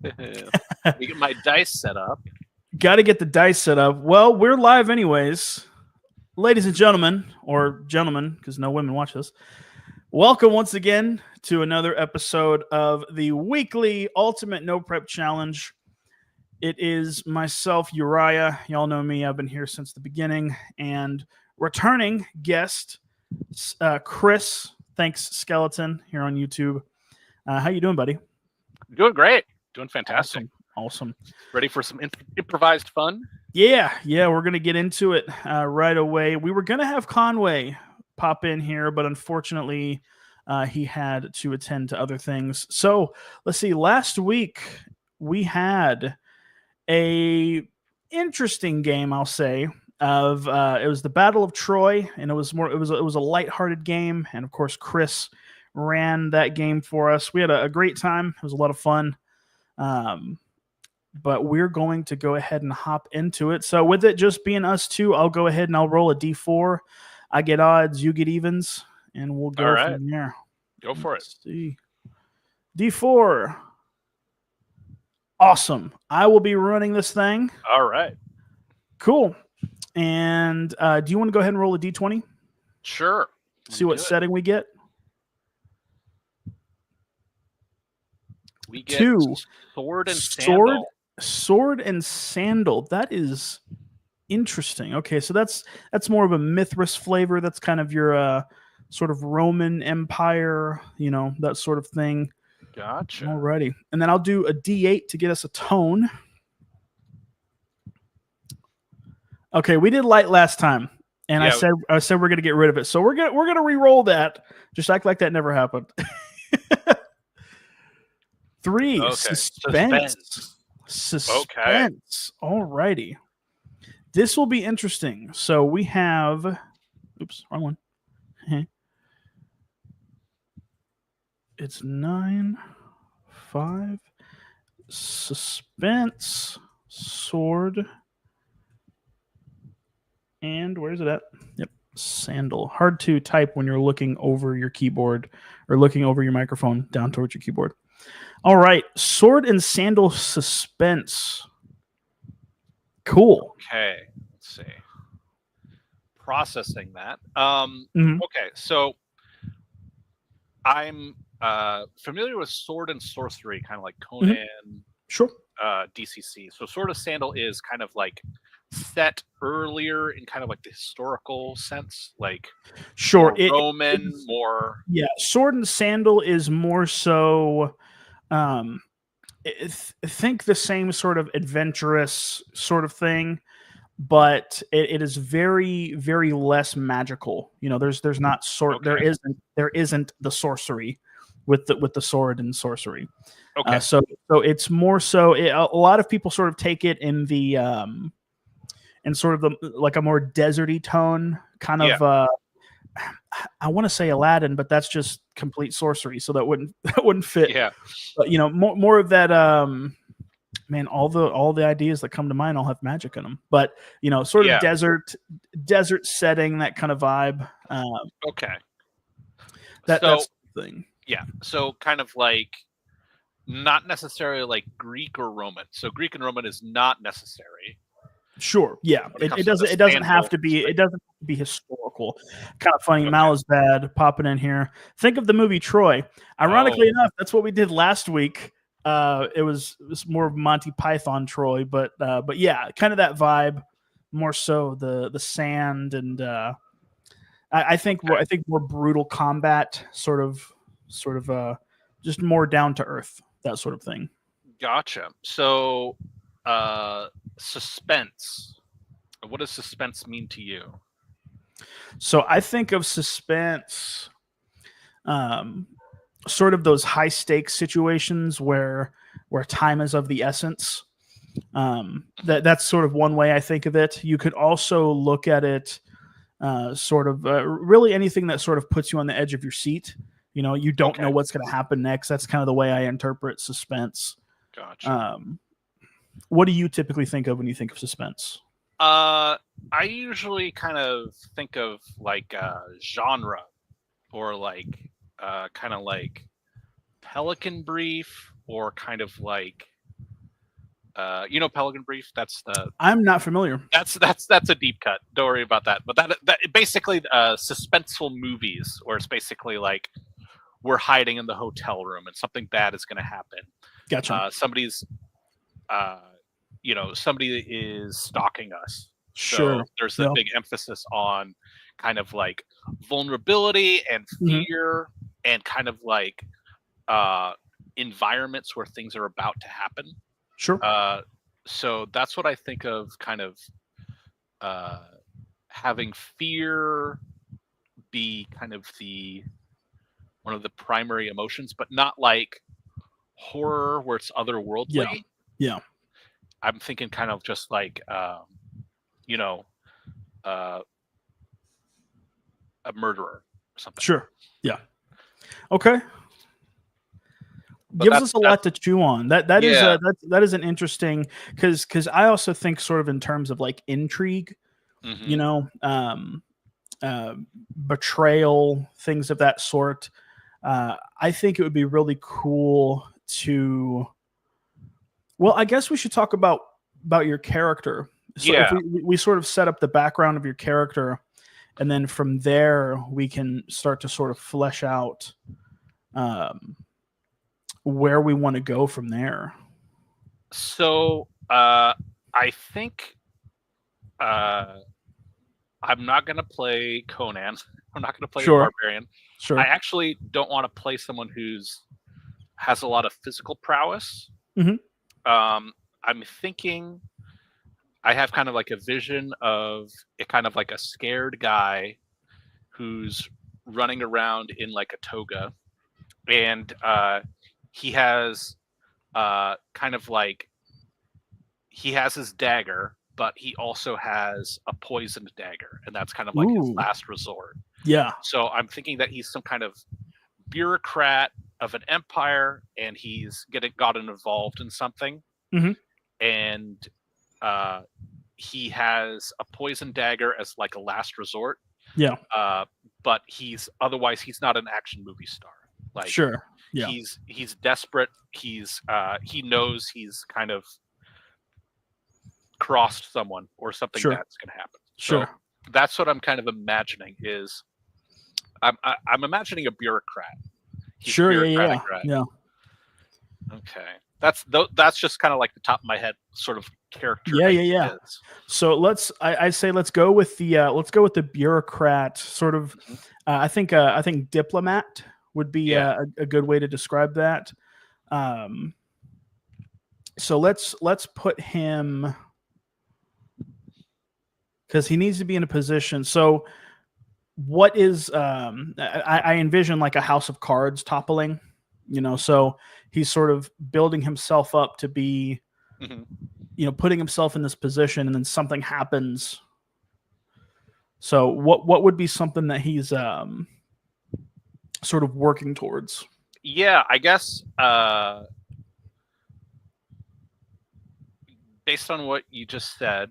Let me get my dice set up. Got to get the dice set up. Well, we're live anyways. Ladies and gentlemen, or gentlemen, because no women watch this, welcome once again to another episode of the weekly Ultimate No Prep Challenge. It is myself, Uriah. Y'all know me. I've been here since the beginning. And returning guest, Chris, ThanksSkeleton, here on YouTube. How you doing, buddy? Doing great. Doing fantastic. Awesome. Ready for some improvised fun? Yeah, we're going to get into it right away. We were going to have Conway pop in here, but unfortunately, he had to attend to other things. So let's see. Last week, we had a interesting game, I'll say. It was the Battle of Troy, and it was a lighthearted game, and of course, Chris ran that game for us. We had a great time. It was a lot of fun. But we're going to go ahead and hop into it. So with it just being us two, I'll go ahead and I'll roll a d4. I get odds, you get evens, and we'll go from there. Go for Let's see. D4. Awesome. I will be running this thing. All right. Cool. And do you want to go ahead and roll a d20? Sure. See what setting we get? We get 2. Sword and Sandal. Sword and Sandal. That is interesting. Okay, so that's more of a Mithras flavor. That's kind of your sort of Roman Empire, that sort of thing. Gotcha. Alrighty. And then I'll do a D8 to get us a tone. Okay, we did light last time. And I said we're gonna get rid of it. So we're gonna re-roll that. Just act like that never happened. 3. Okay. Suspense. Okay. Alrighty. This will be interesting. So we have... Oops, wrong one. It's 9, 5. Suspense. Sword. And where is it at? Yep. Sandal. Hard to type when you're looking over your keyboard or looking over your microphone down towards your keyboard. All right, Sword and Sandal Suspense. Cool. Okay, let's see. Processing that. Mm-hmm. Okay, so I'm familiar with Sword and Sorcery, kind of like Conan, Sure. DCC. So Sword and Sandal is kind of like set earlier in kind of like the historical sense, like sure, Roman, more. Yeah, Sword and Sandal is more so. Think the same sort of adventurous sort of thing, but it is very, very less magical. There's not Okay. there isn't the sorcery with the sword and sorcery. Okay. So it's more so. A lot of people sort of take it in the in sort of like a more deserty tone, kind of. I want to say Aladdin, but that's just complete sorcery, so that wouldn't fit. Yeah. But more of that. Man, all the ideas that come to mind all have magic in them. But sort of desert setting, that kind of vibe. Okay. That's the thing. Yeah. So kind of like not necessarily like Greek or Roman. So Greek and Roman is not necessary. Sure. Yeah. It doesn't have to be. It doesn't have to be historical. Kind of funny. Okay. Malazbad popping in here. Think of the movie Troy. Ironically enough, that's what we did last week. It was more of Monty Python Troy, but yeah, kind of that vibe. More so the sand and I think more brutal combat, sort of just more down to earth, that sort of thing. Gotcha. So. Suspense. What does suspense mean to you? So I think of suspense, sort of those high stakes situations where time is of the essence. That's sort of one way I think of it. You could also look at it, sort of really anything that sort of puts you on the edge of your seat. You don't know what's going to happen next. That's kind of the way I interpret suspense. Gotcha. What do you typically think of when you think of suspense? I usually kind of think of like genre, or like kind of like Pelican Brief, or kind of like Pelican Brief. I'm not familiar. That's a deep cut. Don't worry about that. But that basically suspenseful movies where it's basically like we're hiding in the hotel room and something bad is going to happen. Gotcha. Somebody is stalking us. Sure. So there's a Yep. big emphasis on kind of like vulnerability and fear and kind of like environments where things are about to happen. Sure. So that's what I think of kind of having fear be kind of one of the primary emotions, but not like horror where it's otherworldly. Yeah. I'm thinking kind of just like a murderer or something. Sure. Yeah. Okay. But Gives us a lot to chew on. That is an interesting, because I also think sort of in terms of like intrigue, betrayal, things of that sort. I think it would be really cool to. Well, I guess we should talk about your character. So if we sort of set up the background of your character, and then from there we can start to sort of flesh out where we want to go from there. So I think I'm not going to play Conan. I'm not going to play a barbarian. Sure. I actually don't want to play someone has a lot of physical prowess. I'm thinking I have kind of like a vision of a kind of like a scared guy who's running around in like a toga, and he has kind of like he has his dagger, but he also has a poisoned dagger, and that's kind of like his last resort. Yeah. So I'm thinking that he's some kind of bureaucrat of an empire, and he's gotten involved in something, and he has a poison dagger as like a last resort. Yeah. But he's not an action movie star. Like, sure. Yeah. He's desperate. He knows he's kind of crossed someone or something that's going to happen. Sure. So that's what I'm kind of imagining is I'm imagining a bureaucrat. Yeah. Okay. That's just kind of like the top of my head sort of character. Yeah. So I'd say let's go with the bureaucrat sort of. I think diplomat would be a good way to describe that. So let's put him, because he needs to be in a position. So what is I envision like a house of cards toppling, so he's sort of building himself up to be, putting himself in this position, and then something happens. So what would be something that he's sort of working towards? Yeah, I guess based on what you just said,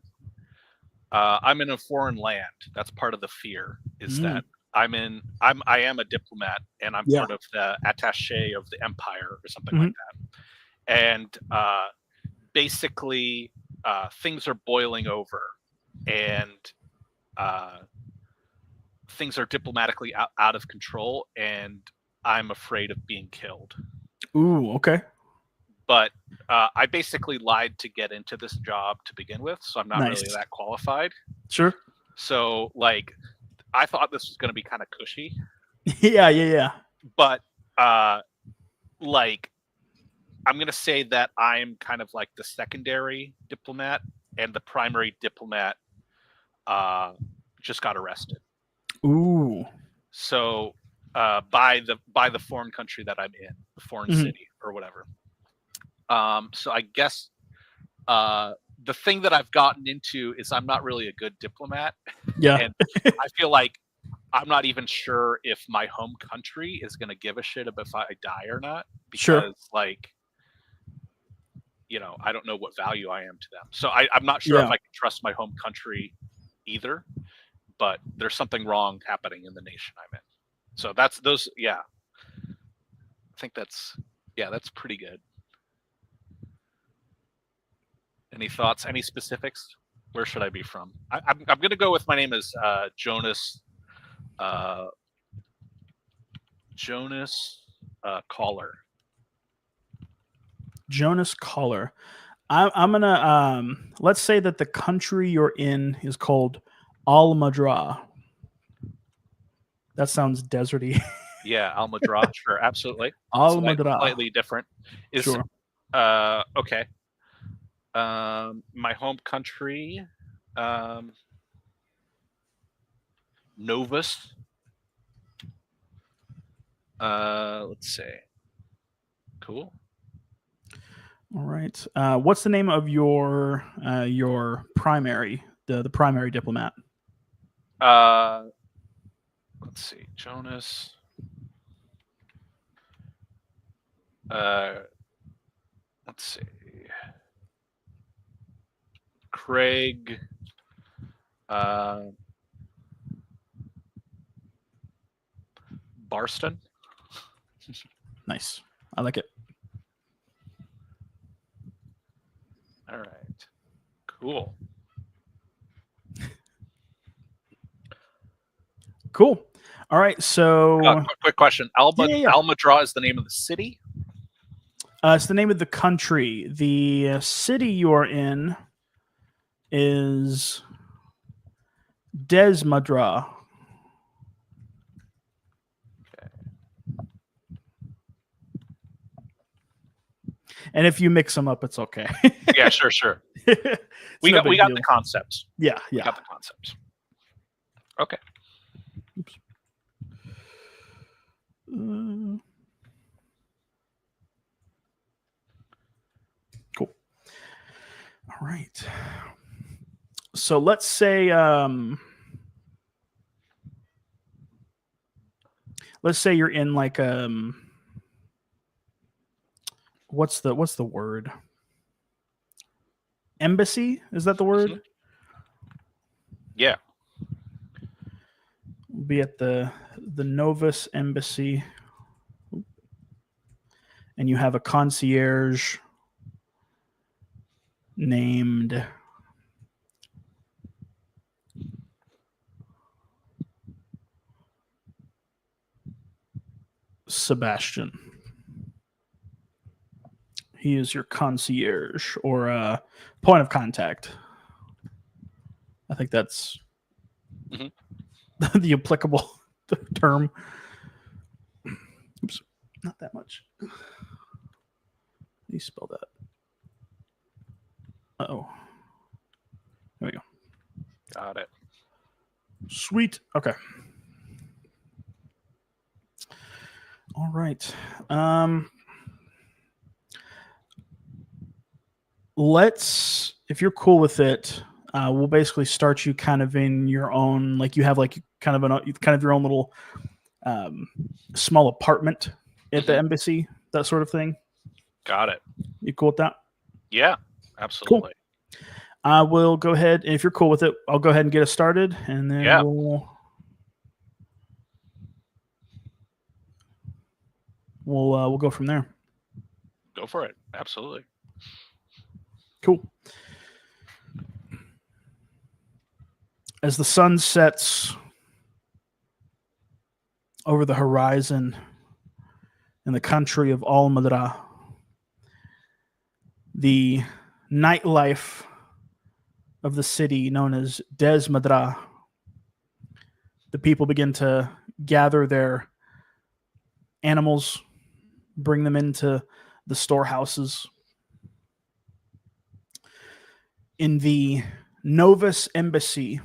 I'm in a foreign land. That's part of the fear, is that I am a diplomat, and I'm part of the attaché of the empire or something like that. And basically, things are boiling over, and things are diplomatically out of control, and I'm afraid of being killed. Ooh, okay. But I basically lied to get into this job to begin with, so I'm not really that qualified. Sure. So, like, I thought this was going to be kind of cushy. Yeah. But, like, I'm going to say that I'm kind of like the secondary diplomat, and the primary diplomat just got arrested. Ooh. So, by the foreign country that I'm in, the foreign city or whatever. So I guess the thing that I've gotten into is I'm not really a good diplomat. Yeah. And I feel like I'm not even sure if my home country is going to give a shit if I die or not. Because, like, I don't know what value I am to them. So I'm not sure if I can trust my home country either. But there's something wrong happening in the nation I'm in. So that's those. Yeah. I think that's pretty good. Any thoughts? Any specifics? Where should I be from? I'm going to go with my name is Jonas. Jonas Caller. Jonas Caller. I'm gonna let's say that the country you're in is called Al-Madra. That sounds deserty. Yeah, Al-Madra. Sure, absolutely. Al-Madra. Slightly different. Sure. Okay. My home country, Novus. Let's see. Cool. All right. What's the name of your primary, the primary diplomat? Let's see. Jonas. Let's see. Craig. Barston. Nice. I like it. All right. Cool. Cool. All right. So, quick question. Al-Madra is the name of the city? It's the name of the country. The city you are in is Desmadra. Okay. And if you mix them up, it's okay. Yeah, sure. we got the concepts. Yeah. We got the concepts. Okay. Oops. Cool. All right. So let's say you're in like what's the word? Embassy? Is that the word? Mm-hmm. Yeah. We'll be at the Novus Embassy. And you have a concierge named Sebastian. He is your concierge or point of contact. I think that's the applicable term. Oops, not that much. How do you spell that? Uh-oh. There we go. Got it. Sweet. Okay. All right. Let's, if you're cool with it, we'll basically start you kind of in your own, like you have like kind of your own little small apartment at the embassy, that sort of thing. Got it. You cool with that? Yeah, absolutely. Cool. I will go ahead, and if you're cool with it, I'll go ahead and get us started, and then we'll go from there. Go for it. Absolutely. Cool. As the sun sets over the horizon in the country of Al-Madra, the nightlife of the city known as Desmadra, the people begin to gather their animals, bring them into the storehouses. In the Novus Embassy,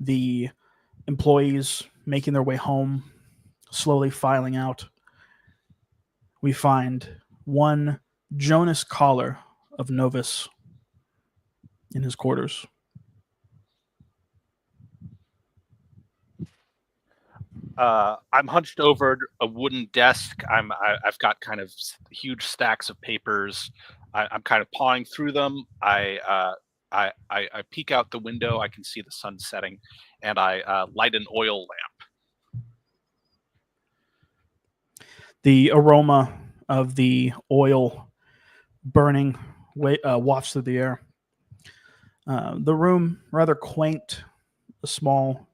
the employees making their way home, slowly filing out, we find one Jonas Caller of Novus in his quarters. I'm hunched over a wooden desk. I've got kind of huge stacks of papers. I'm kind of pawing through them. I peek out the window. I can see the sun setting, and I light an oil lamp. The aroma of the oil burning wafts through the air. The room, rather quaint, a small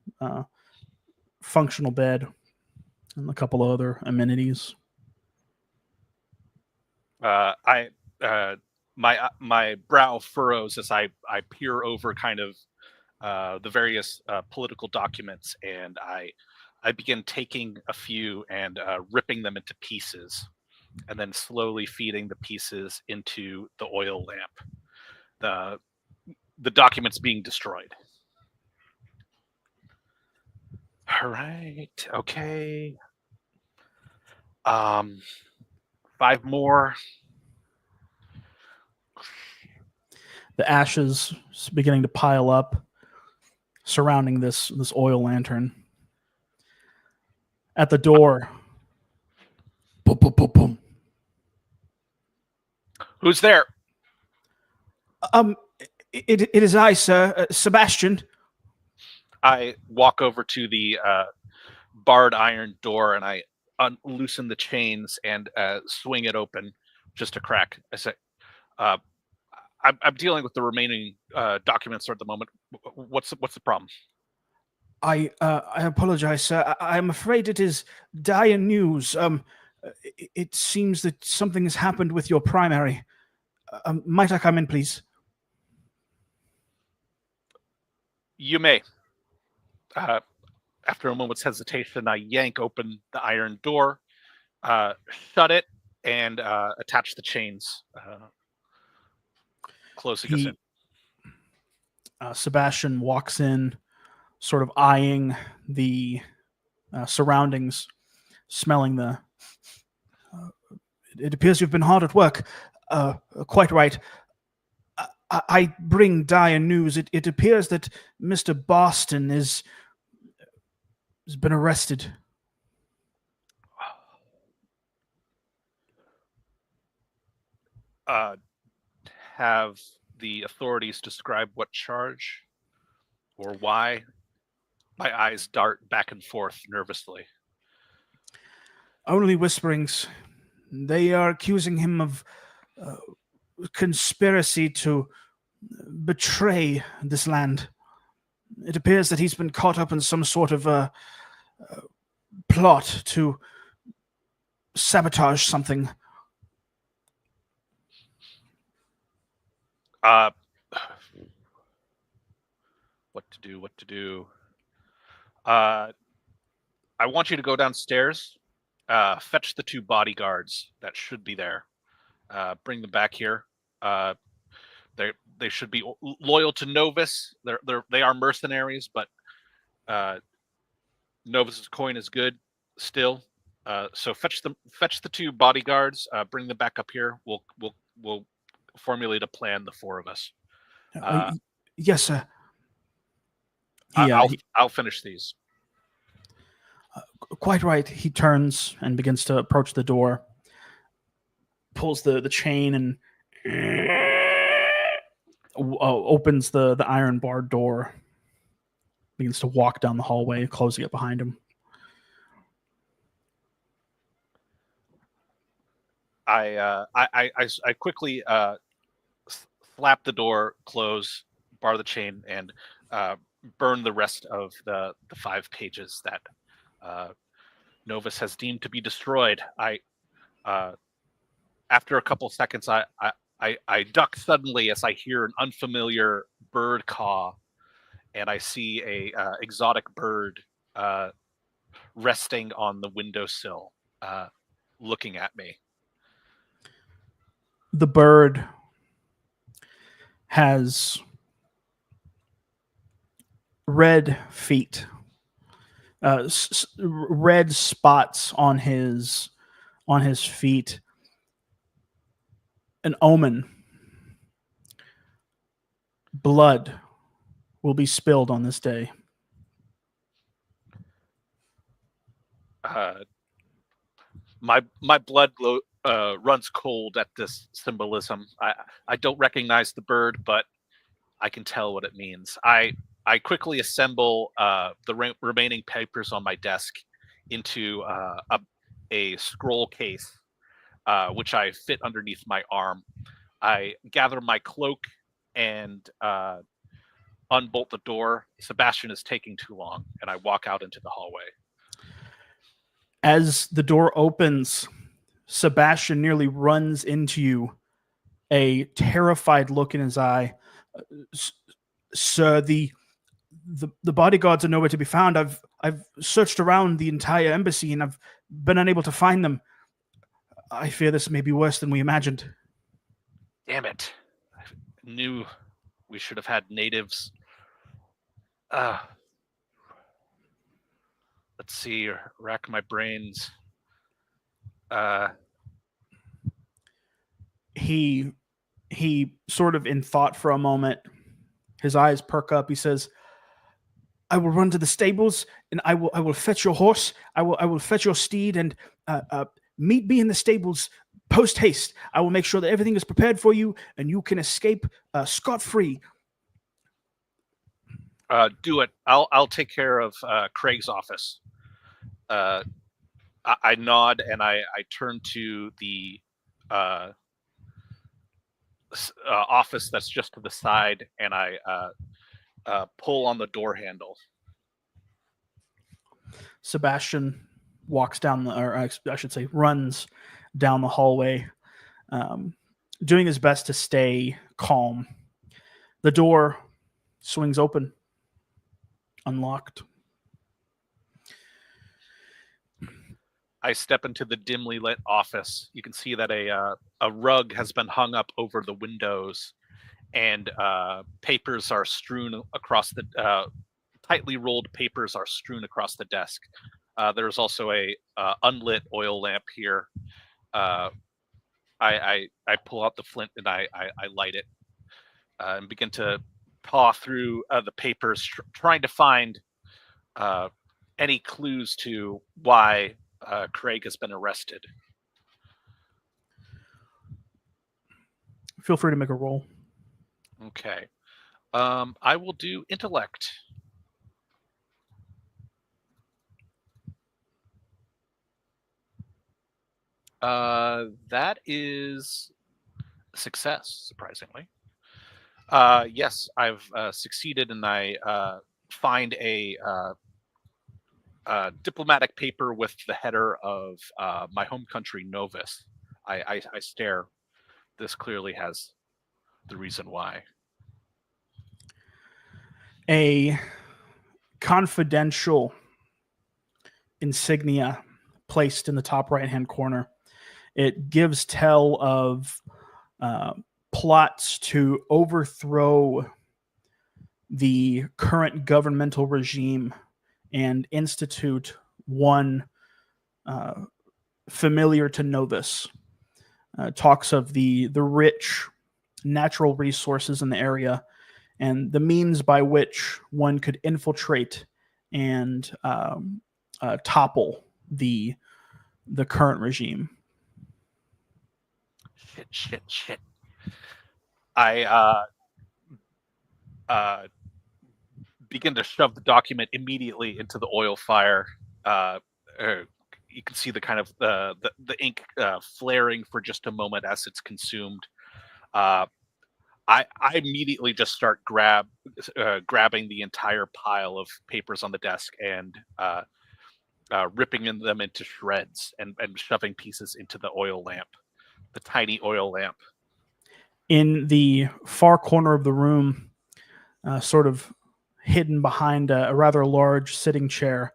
functional bed, and a couple of other amenities. My brow furrows as I peer over kind of the various political documents, and I begin taking a few and ripping them into pieces, and then slowly feeding the pieces into the oil lamp. The documents being destroyed. All right. Okay. 5 more. The ashes beginning to pile up, surrounding this oil lantern. At the door, boom, boom, boom, boom. Who's there? It is I, sir, Sebastian. I walk over to the barred iron door and I loosen the chains and swing it open just a crack. I say, I'm dealing with the remaining documents at the moment. What's the problem? I apologize, sir. I'm afraid it is dire news. It seems that something has happened with your primary. Might I come in, please? You may. After a moment's hesitation, I yank open the iron door, shut it, and attach the chains, closing us in. Sebastian walks in, sort of eyeing the surroundings, smelling the... it appears you've been hard at work. Quite right. I bring dire news. It appears that Mr. Boston has been arrested. Have the authorities describe what charge or why? My eyes dart back and forth nervously. Only whisperings. They are accusing him of conspiracy to betray this land. It appears that he's been caught up in some sort of plot to sabotage something. What to do? I want you to go downstairs, fetch the 2 bodyguards that should be there. Bring them back here. They should be loyal to Novus. They are mercenaries, but Novus's coin is good still. So fetch the 2 bodyguards. Bring them back up here. We'll formulate a plan, the 4 of us. Yes, sir. I'll finish these. Quite right. He turns and begins to approach the door, pulls the chain and opens the iron barred door, begins to walk down the hallway, closing it behind him. I quickly slap the door, close, bar the chain, and burn the rest of the 5 pages that Novus has deemed to be destroyed. After a couple seconds, I duck suddenly as I hear an unfamiliar bird caw, and I see a exotic bird resting on the windowsill, looking at me. The bird has red feet, red spots on his feet. An omen. Blood will be spilled on this day. My blood runs cold at this symbolism. I don't recognize the bird, but I can tell what it means. I quickly assemble the remaining papers on my desk into a scroll case, which I fit underneath my arm. I gather my cloak and unbolt the door. Sebastian is taking too long, and I walk out into the hallway. As the door opens, Sebastian nearly runs into you, a terrified look in his eye. Sir, the bodyguards are nowhere to be found. I've searched around the entire embassy and I've been unable to find them. I fear this may be worse than we imagined. Damn it. I knew we should have had natives. Let's see, rack my brains. He sort of in thought for a moment. His eyes perk up. He says, I will run to the stables and I will fetch your horse. I will fetch your steed and meet me in the stables post haste. I will make sure that everything is prepared for you and you can escape scot-free. Do it. I'll take care of Craig's office. I nod and I turn to the office that's just to the side, and I pull on the door handle. Sebastian walks down runs down the hallway, doing his best to stay calm. The door swings open, unlocked. I step into the dimly lit office. You can see that a rug has been hung up over the windows, and papers are strewn across the tightly rolled papers are strewn across the desk. There's also a unlit oil lamp here. I pull out the flint and I light it and begin to paw through the papers, trying to find any clues to why Craig has been arrested. Feel free to make a roll. Okay. I will do intellect. That is a success, surprisingly. Yes, I've succeeded, and I find a diplomatic paper with the header of my home country, Novus. I stare. This clearly has the reason why. A confidential insignia placed in the top right-hand corner. It gives tell of plots to overthrow the current governmental regime and institute one familiar to Novus. Talks of the rich natural resources in the area and the means by which one could infiltrate and topple the current regime. Shit. I begin to shove the document immediately into the oil fire. You can see the kind of the ink flaring for just a moment as it's consumed. I immediately just start grabbing the entire pile of papers on the desk and ripping them into shreds and shoving pieces into the oil lamp, the tiny oil lamp. In the far corner of the room, sort of hidden behind a rather large sitting chair,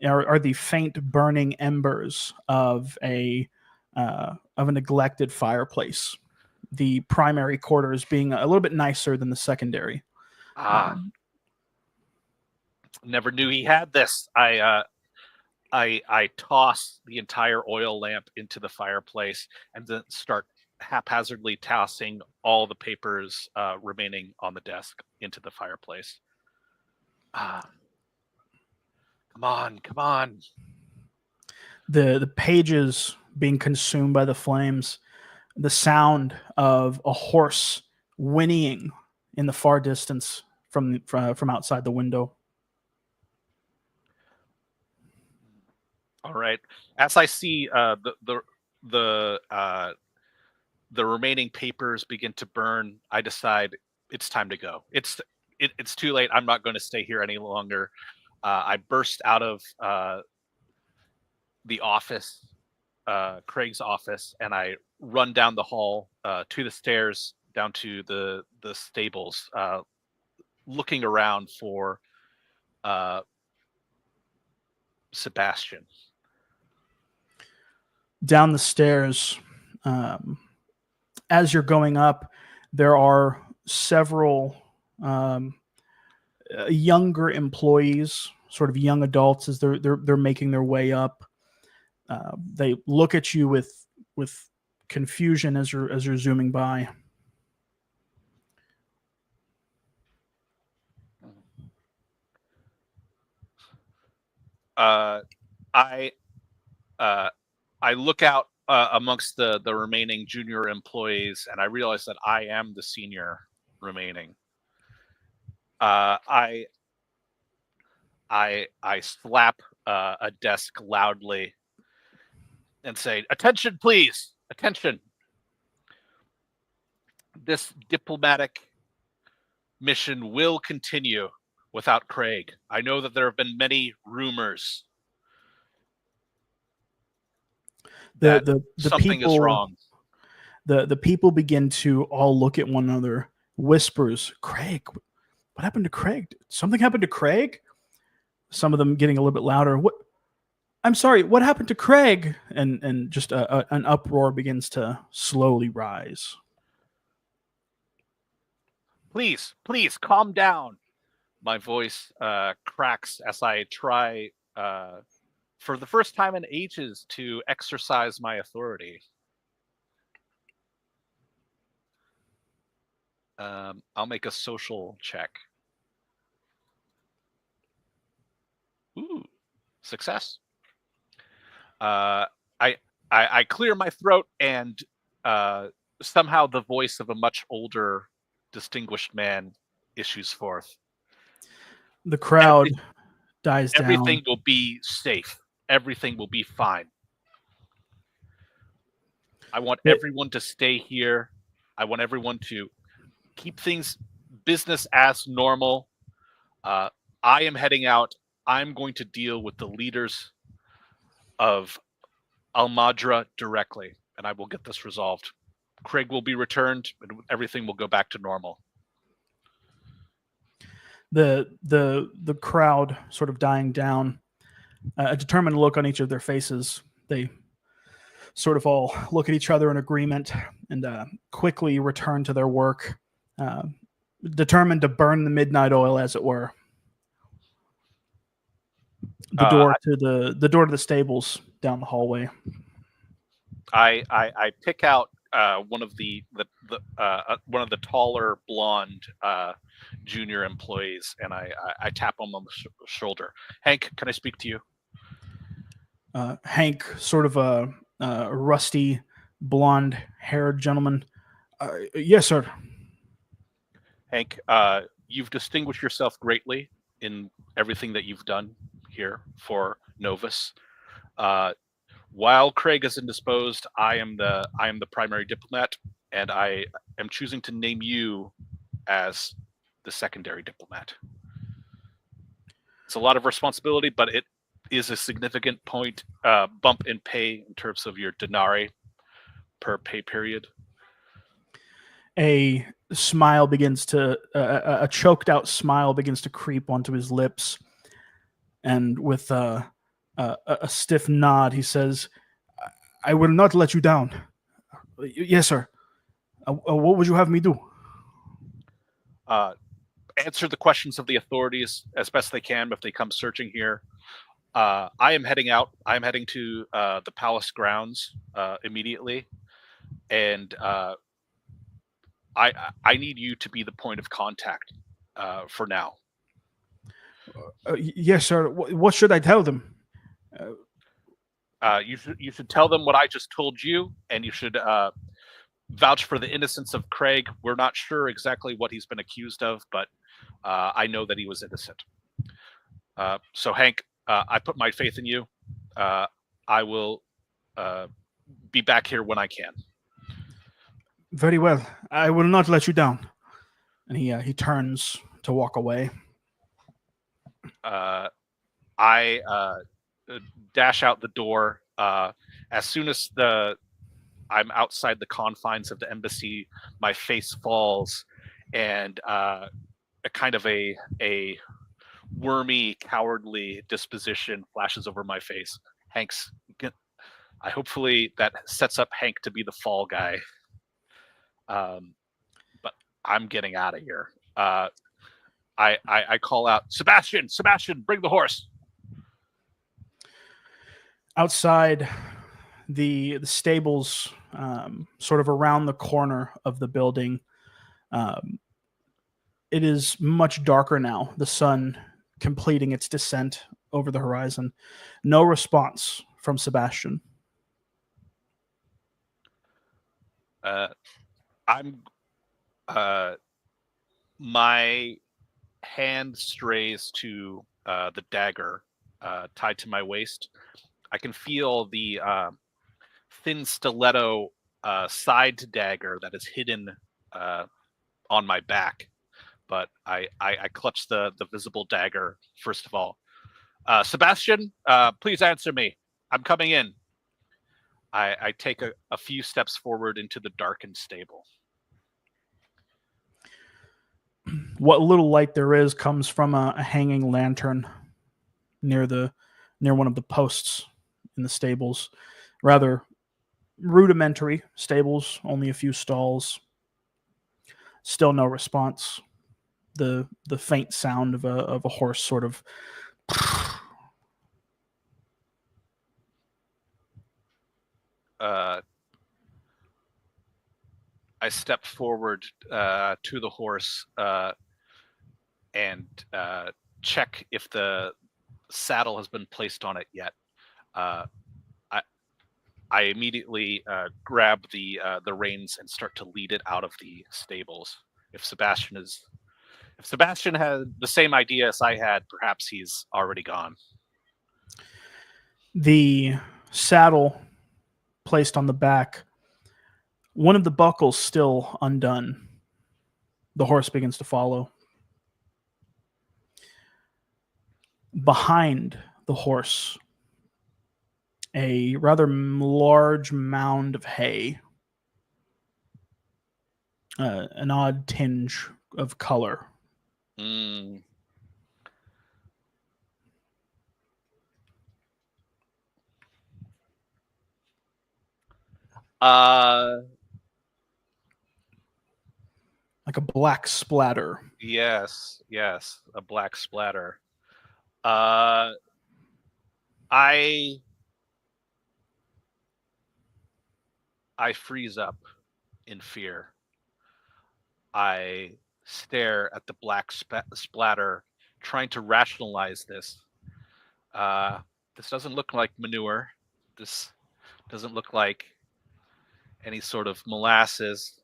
are the faint burning embers of a neglected fireplace. The primary quarters being a little bit nicer than the secondary. Never knew he had this. I toss the entire oil lamp into the fireplace and then start haphazardly tossing all the papers remaining on the desk into the fireplace. Come on. The pages being consumed by the flames, the sound of a horse whinnying in the far distance from outside the window. All right. As I see the the remaining papers begin to burn, I decide it's time to go. It's too late. I'm not going to stay here any longer. I burst out of the office, Craig's office, and I run down the hall to the stairs down to the stables, looking around for Sebastian. Down the stairs, as you're going up, there are several younger employees, sort of young adults, as they're making their way up. They look at you with confusion as you're zooming by. I look out amongst the remaining junior employees, and I realize that I am the senior remaining. I slap a desk loudly and say, "Attention, please! Attention! This diplomatic mission will continue without Craig. I know that there have been many rumors that something is wrong." The people begin to all look at one another. Whispers, "Craig, what happened to Craig? Something happened to Craig?" Some of them getting a little bit louder. "What? I'm sorry, what happened to Craig?" And just an uproar begins to slowly rise. Please, calm down. My voice cracks as I try, for the first time in ages, to exercise my authority. I'll make a social check. Ooh, success. I clear my throat, and somehow the voice of a much older, distinguished man issues forth. The crowd dies down. Everything will be safe. Everything will be fine. I want everyone to stay here. I want everyone to keep things business as normal. I am heading out. I'm going to deal with the leaders of Almadra directly, and I will get this resolved. Craig will be returned, and everything will go back to normal. The crowd sort of dying down, a determined look on each of their faces. They sort of all look at each other in agreement and quickly return to their work, determined to burn the midnight oil, as it were. The door to the stables down the hallway. I pick out one of the taller blonde junior employees, and I tap him on the shoulder. "Hank, can I speak to you?" Hank, sort of a rusty blonde-haired gentleman. "Yes, sir." "Hank, you've distinguished yourself greatly in everything that you've done here for Novus. While Craig is indisposed, I am the primary diplomat, and I am choosing to name you as the secondary diplomat. It's a lot of responsibility, but it is a significant bump in pay in terms of your denarii per pay period." A smile begins to a choked out smile begins to creep onto his lips, and with a stiff nod, he says, "I will not let you down." "Yes, sir. What would you have me do?" Answer the questions of the authorities as best they can if they come searching here. I am heading out. I'm heading to the palace grounds immediately, and I need you to be the point of contact for now. "Yes, sir. What should I tell them?" You should tell them what I just told you, and you should vouch for the innocence of Craig. We're not sure exactly what he's been accused of, but I know that he was innocent. So, Hank, I put my faith in you. I will be back here when I can. Very well. I will not let you down. And he turns to walk away. I dash out the door. As soon as I'm outside the confines of the embassy, my face falls, and a kind of a wormy, cowardly disposition flashes over my face. Hank's. I hopefully that sets up Hank to be the fall guy. But I'm getting out of here. I call out, Sebastian, bring the horse. Outside the stables, sort of around the corner of the building, it is much darker now. The sun completing its descent over the horizon. No response from Sebastian. I'm. My hand strays to the dagger tied to my waist. I can feel the thin stiletto side dagger that is hidden on my back, but I clutch the visible dagger first of all. Sebastian, please answer me. I'm coming in. I take a few steps forward into the darkened stable. What little light there is comes from a hanging lantern near one of the posts in the stables. Rather rudimentary stables, only a few stalls. Still no response. The faint sound of a horse sort of I step forward to the horse and check if the saddle has been placed on it yet. I immediately grab the reins and start to lead it out of the stables. If Sebastian had the same idea as I had, perhaps he's already gone. The saddle placed on the back, one of the buckles still undone. The horse begins to follow. Behind the horse, a rather large mound of hay, an odd tinge of color. Mm. Like a black splatter. Yes, a black splatter. I freeze up in fear. I stare at the black splatter, trying to rationalize this. This doesn't look like manure. This doesn't look like any sort of molasses.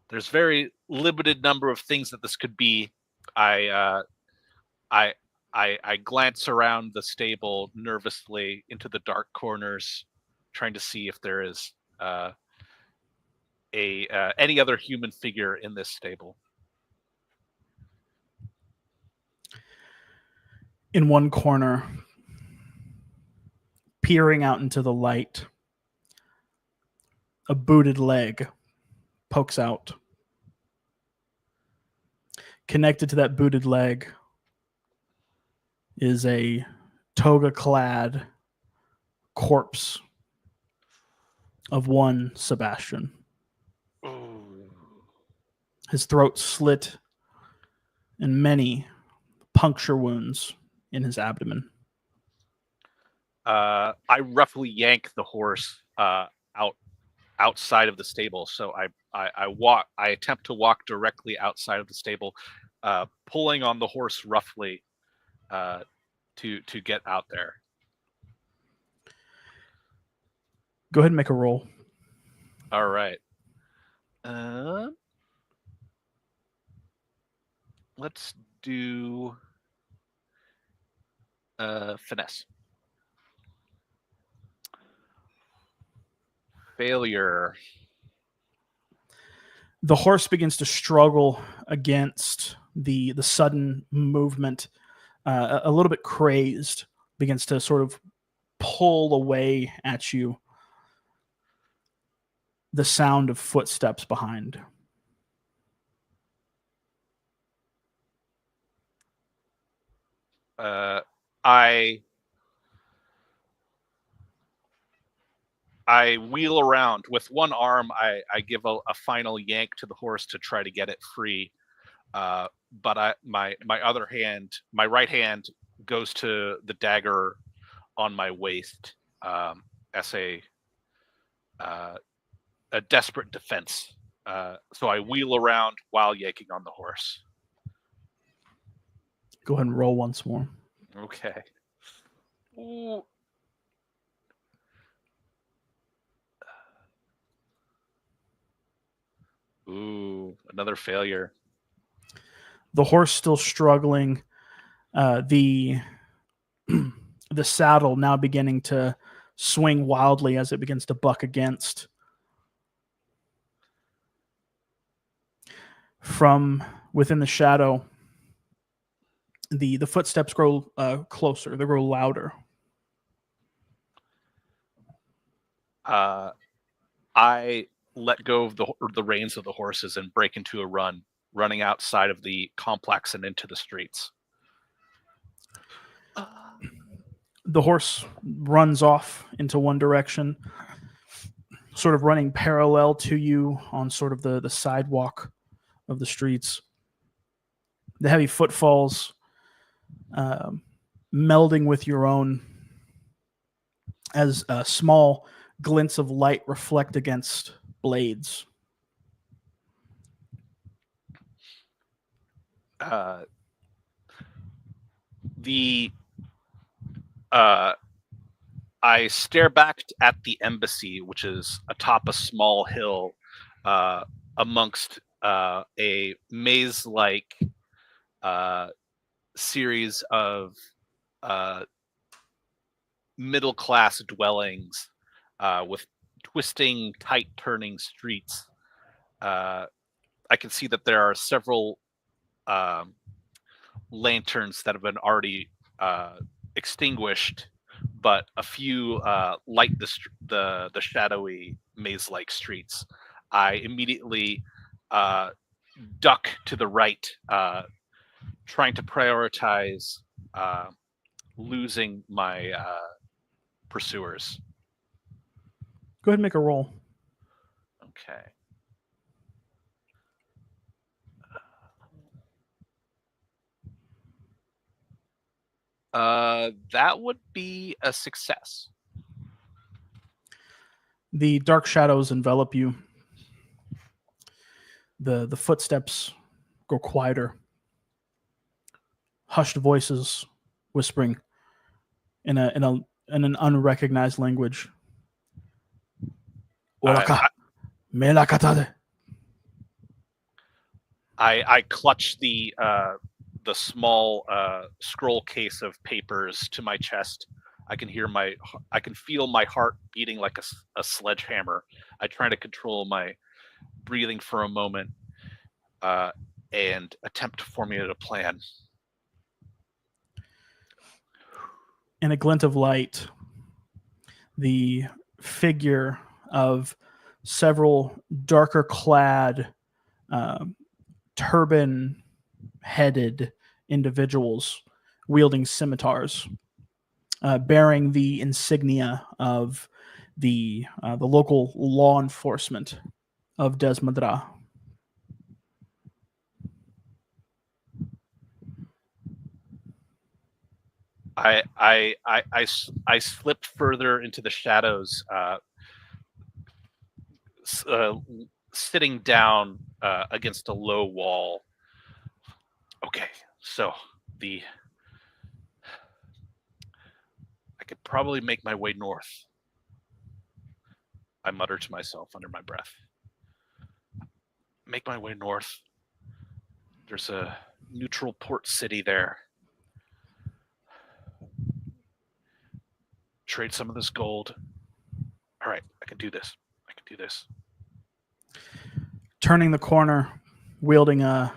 There's very limited number of things that this could be. I glance around the stable nervously into the dark corners, trying to see if there is any other human figure in this stable. In one corner, peering out into the light, a booted leg pokes out. Connected to that booted leg is a toga-clad corpse of one Sebastian. Ooh. His throat slit and many puncture wounds in his abdomen. I roughly yank the horse outside of the stable. So I attempt to walk directly outside of the stable, pulling on the horse roughly to get out there. Go ahead and make a roll. All right. Let's do finesse. Failure. The horse begins to struggle against the sudden movement, a little bit crazed, begins to sort of pull away at you. The sound of footsteps behind. I wheel around with one arm. I give a final yank to the horse to try to get it free. But my other hand, my right hand, goes to the dagger on my waist as a desperate defense. So I wheel around while yanking on the horse. Go ahead and roll once more. Okay. Ooh, another failure. The horse still struggling. The saddle now beginning to swing wildly as it begins to buck against. From within the shadow, the footsteps grow closer. They grow louder. I let go of the reins of the horses and break into a run, running outside of the complex and into the streets. The horse runs off into one direction, sort of running parallel to you on sort of the sidewalk of the streets. The heavy footfalls melding with your own as small glints of light reflect against blades. I stare back at the embassy, which is atop a small hill amongst a maze-like series of middle-class dwellings with twisting, tight-turning streets. I can see that there are several lanterns that have been already extinguished, but a few light the shadowy maze-like streets. I immediately duck to the right, trying to prioritize losing my pursuers. Go ahead and make a roll. Okay. That would be a success. The dark shadows envelop you. The footsteps grow quieter. Hushed voices whispering in an unrecognized language. I clutch the small scroll case of papers to my chest. I can feel my heart beating like a sledgehammer. I try to control my breathing for a moment and attempt to formulate a plan. In a glint of light, the figure of several darker clad, turban-headed individuals wielding scimitars, bearing the insignia of the local law enforcement of Desmadra. I slipped further into the shadows, sitting down against a low wall. Okay, so I could probably make my way north. I mutter to myself under my breath. Make my way north. There's a neutral port city there. Trade some of this gold. All right, I can do this. I do this. Turning the corner, wielding a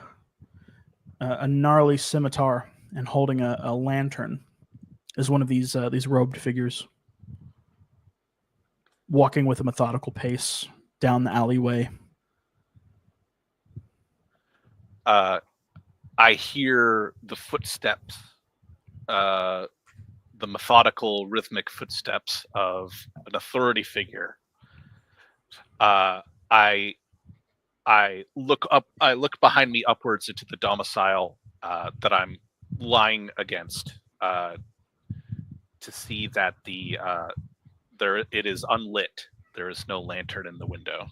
gnarly scimitar and holding a lantern, is one of these robed figures, walking with a methodical pace down the alleyway. I hear the footsteps, the methodical, rhythmic footsteps of an authority figure. I look up. I look behind me upwards into the domicile that I'm lying against to see that it is unlit. There is no lantern in the window.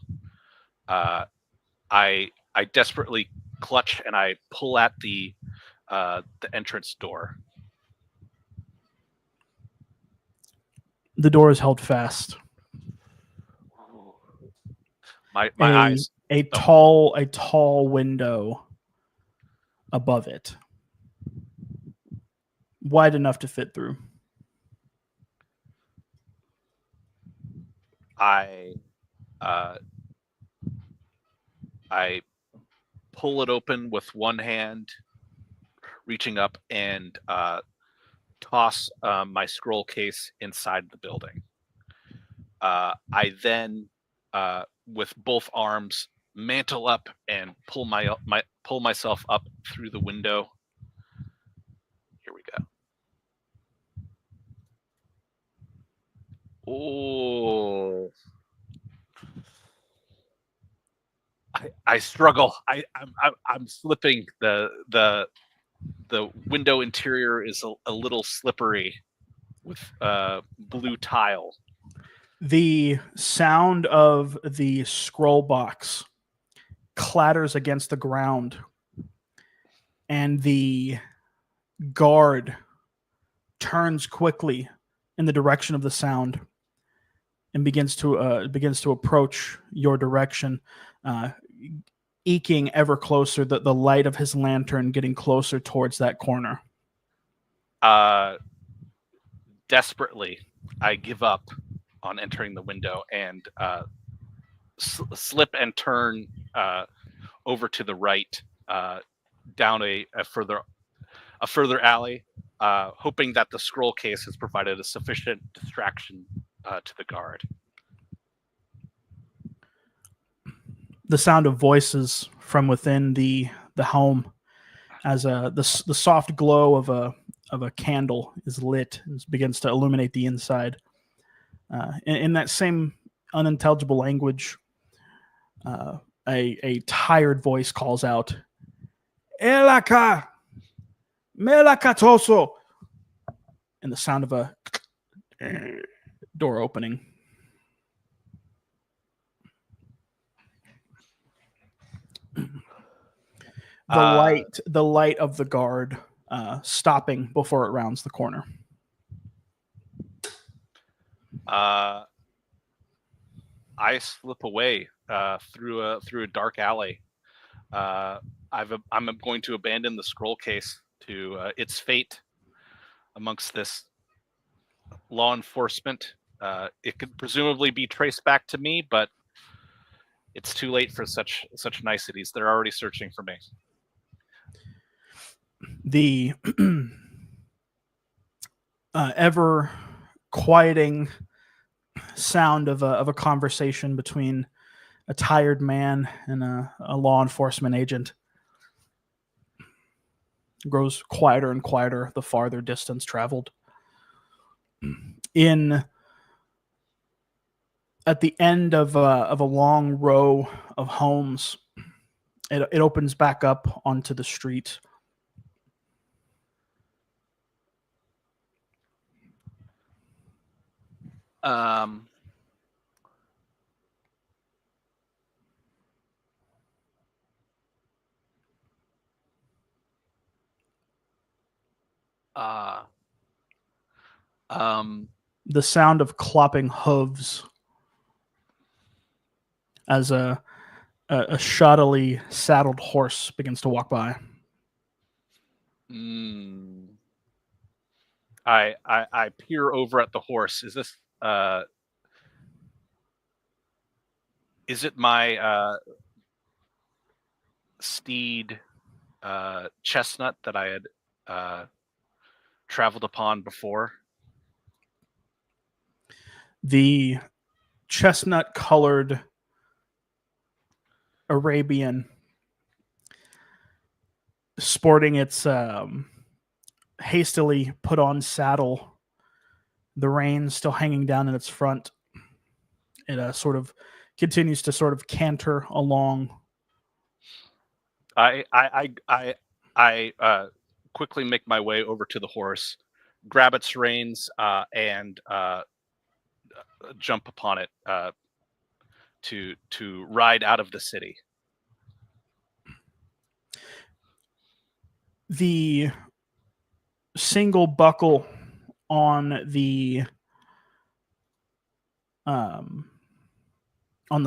I desperately clutch and I pull at the entrance door. The door is held fast. My eyes. A tall window above it, wide enough to fit through. I pull it open with one hand, reaching up and toss my scroll case inside the building. I then, with both arms, mantle up and pull myself up through the window. Here we go. Oh, I struggle. I'm slipping. The window interior is a little slippery with blue tile. The sound of the scroll box clatters against the ground, and the guard turns quickly in the direction of the sound and begins to approach your direction, eking ever closer. The light of his lantern getting closer towards that corner. Desperately, I give up on entering the window and slip and turn over to the right, down a further alley, hoping that the scroll case has provided a sufficient distraction to the guard. The sound of voices from within the home, as the soft glow of a candle is lit and begins to illuminate the inside. In that same unintelligible language, a tired voice calls out, "Elaka, melakatoso," and the sound of a door opening. The light of the guard stopping before it rounds the corner. I slip away through a dark alley. I'm going to abandon the scroll case to its fate amongst this law enforcement. It could presumably be traced back to me, but it's too late for such niceties. They're already searching for me. The ever quieting sound of a conversation between a tired man and a law enforcement agent grows quieter and quieter the farther distance traveled. At the end of a long row of homes, it opens back up onto the street. The sound of clopping hooves as a shoddily saddled horse begins to walk by. I peer over at the horse. Is this Is it my steed Chestnut that I had traveled upon before? The chestnut-colored Arabian, sporting its hastily put on saddle, the reins still hanging down in its front. It sort of continues to sort of canter along. I quickly make my way over to the horse, grab its reins, and jump upon it to ride out of the city. The single buckle on the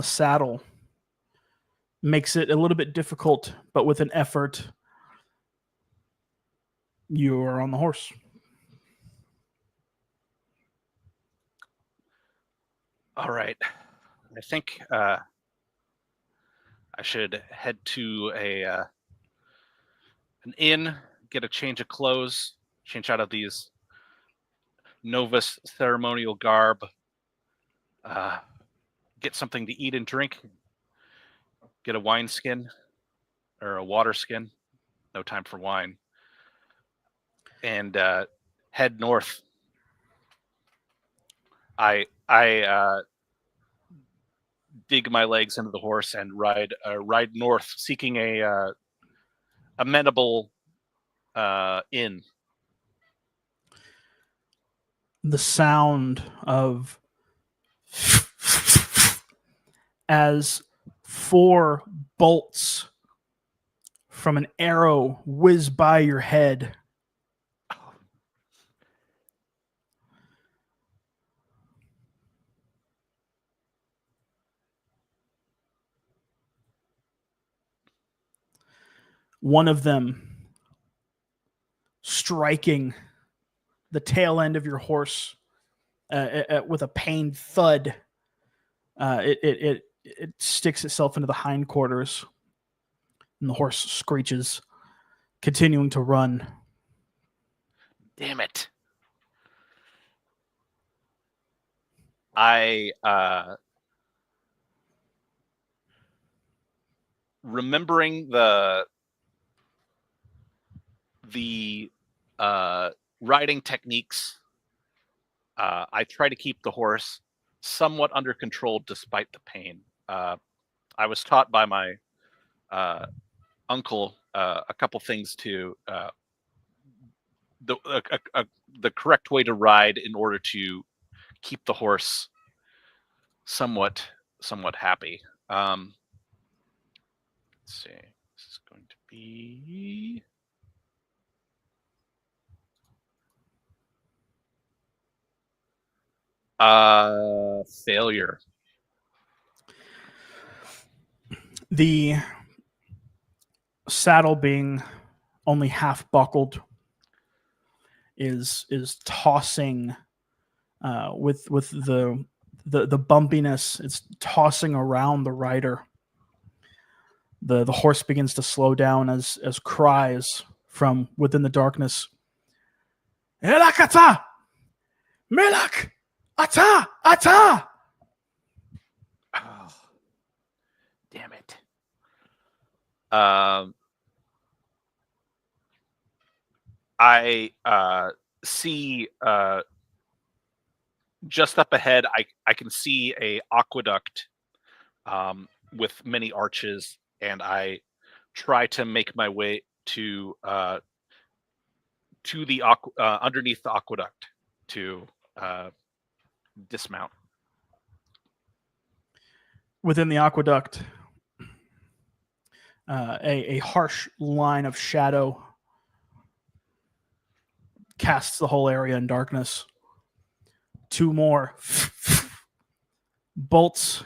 saddle makes it a little bit difficult, but with an effort, you are on the horse. All right. I think I should head to an inn, get a change of clothes, change out of these novice ceremonial garb, get something to eat and drink, get a wine skin or a water skin. No time for wine. And head north. I dig my legs into the horse and ride north, seeking a amenable inn. The sound of as 4 bolts from an arrow whiz by your head. One of them striking the tail end of your horse with a pained thud. It sticks itself into the hindquarters, and the horse screeches, continuing to run. Damn it. I remembering the riding techniques, I try to keep the horse somewhat under control despite the pain. I was taught by my uncle a couple things to the correct way to ride in order to keep the horse somewhat happy. Let's see. This is going to be failure. The saddle being only half buckled is tossing with the bumpiness. It's tossing around the rider. The horse begins to slow down as cries from within the darkness. Elakata! Melak! Ata! Ata! Oh, damn it. I see just up ahead, I can see a aqueduct with many arches, and I try to make my way to the underneath the aqueduct to dismount. Within the aqueduct, a harsh line of shadow casts the whole area in darkness. 2 more bolts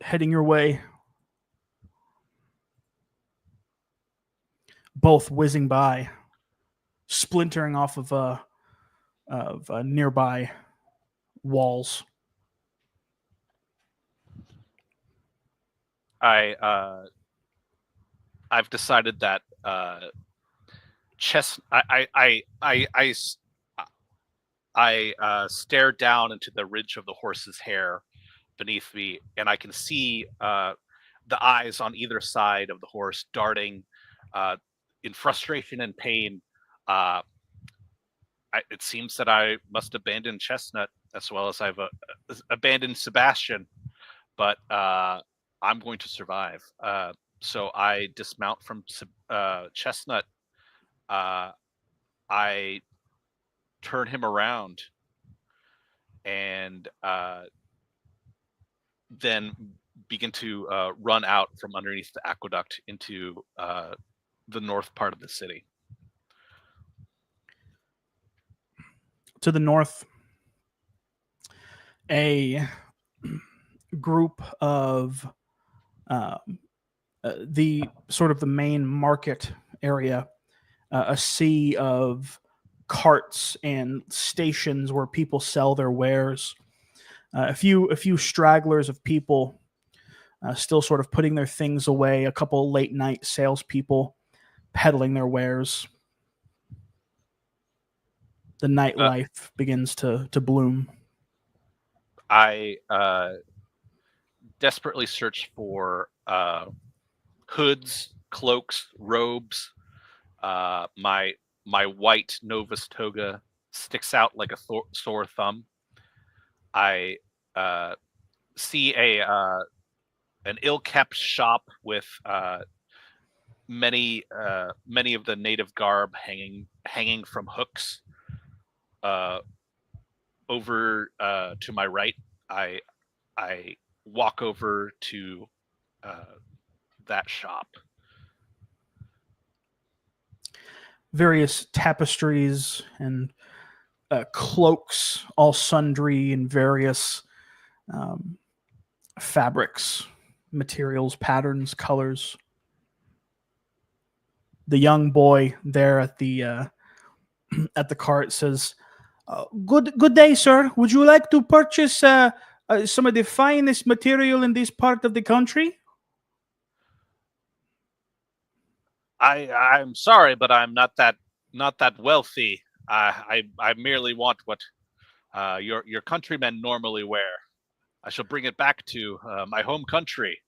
heading your way, both whizzing by, splintering off of nearby walls. I've decided that I stare down into the ridge of the horse's hair beneath me, and I can see the eyes on either side of the horse darting in frustration and pain. It seems that I must abandon Chestnut as well as I've abandoned Sebastian, but I'm going to survive. So I dismount from Chestnut. I turn him around and then begin to run out from underneath the aqueduct into the north part of the city. To the north, a group of the sort of the main market area, a sea of carts and stations where people sell their wares. A few stragglers of people still sort of putting their things away. A couple late night salespeople peddling their wares. The nightlife begins to bloom. I desperately search for hoods, cloaks, robes. My white Novus toga sticks out like a sore thumb. I see an ill-kept shop with many of the native garb hanging from hooks. Over to my right, I walk over to that shop. Various tapestries and cloaks, all sundry in various fabrics, materials, patterns, colors. The young boy there at the cart says, "Good day, sir. Would you like to purchase some of the finest material in this part of the country?" I'm sorry, but I'm not that wealthy. I merely want what your countrymen normally wear. I shall bring it back to my home country.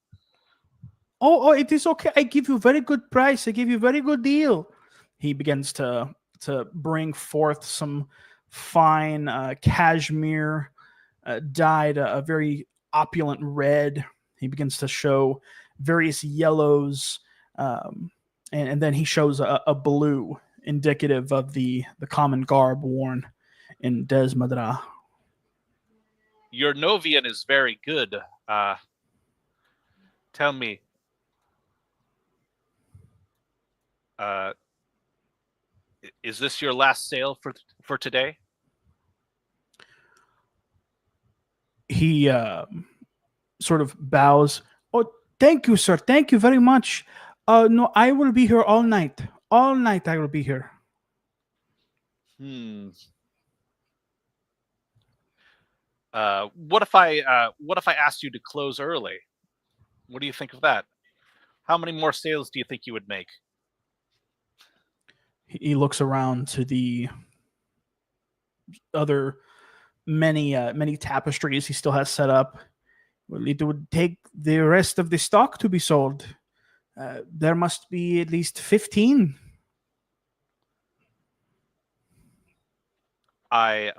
Oh, it is okay. I give you very good price. I give you very good deal. He begins to bring forth some fine cashmere dyed a very opulent red. He begins to show various yellows, and then he shows a blue, indicative of the common garb worn in Desmadra. Your Novian is very good. Tell me, is this your last sale for today? He sort of bows. "Oh, thank you, sir. Thank you very much. No, I will be here all night. All night I will be here." What if I asked you to close early? What do you think of that? How many more sales do you think you would make? He looks around to the other many tapestries he still has set up. Well, it would take the rest of the stock to be sold. There must be at least 15. I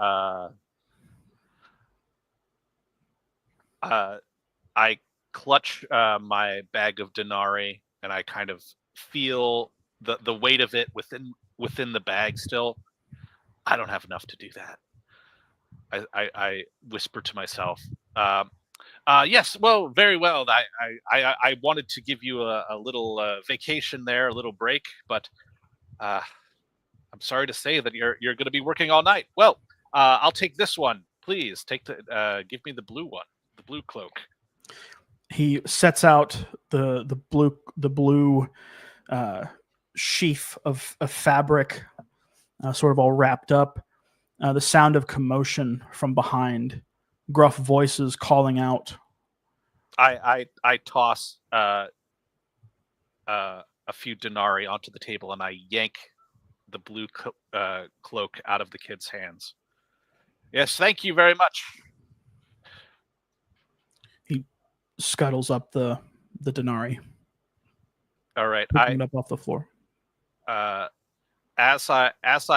clutch my bag of denarii, and I kind of feel the weight of it within the bag still. I don't have enough to do that. I whisper to myself. Yes, well, very well. I wanted to give you a little vacation there, a little break, but I'm sorry to say that you're going to be working all night. Well, I'll take this one, please. Give me the blue one, the blue cloak. He sets out the blue sheaf of fabric, sort of all wrapped up. The sound of commotion from behind, gruff voices calling out. I toss a few denarii onto the table, and I yank the blue cloak out of the kid's hands. Yes, thank you very much. He scuttles up the denarii. All right, picking it up off the floor. As I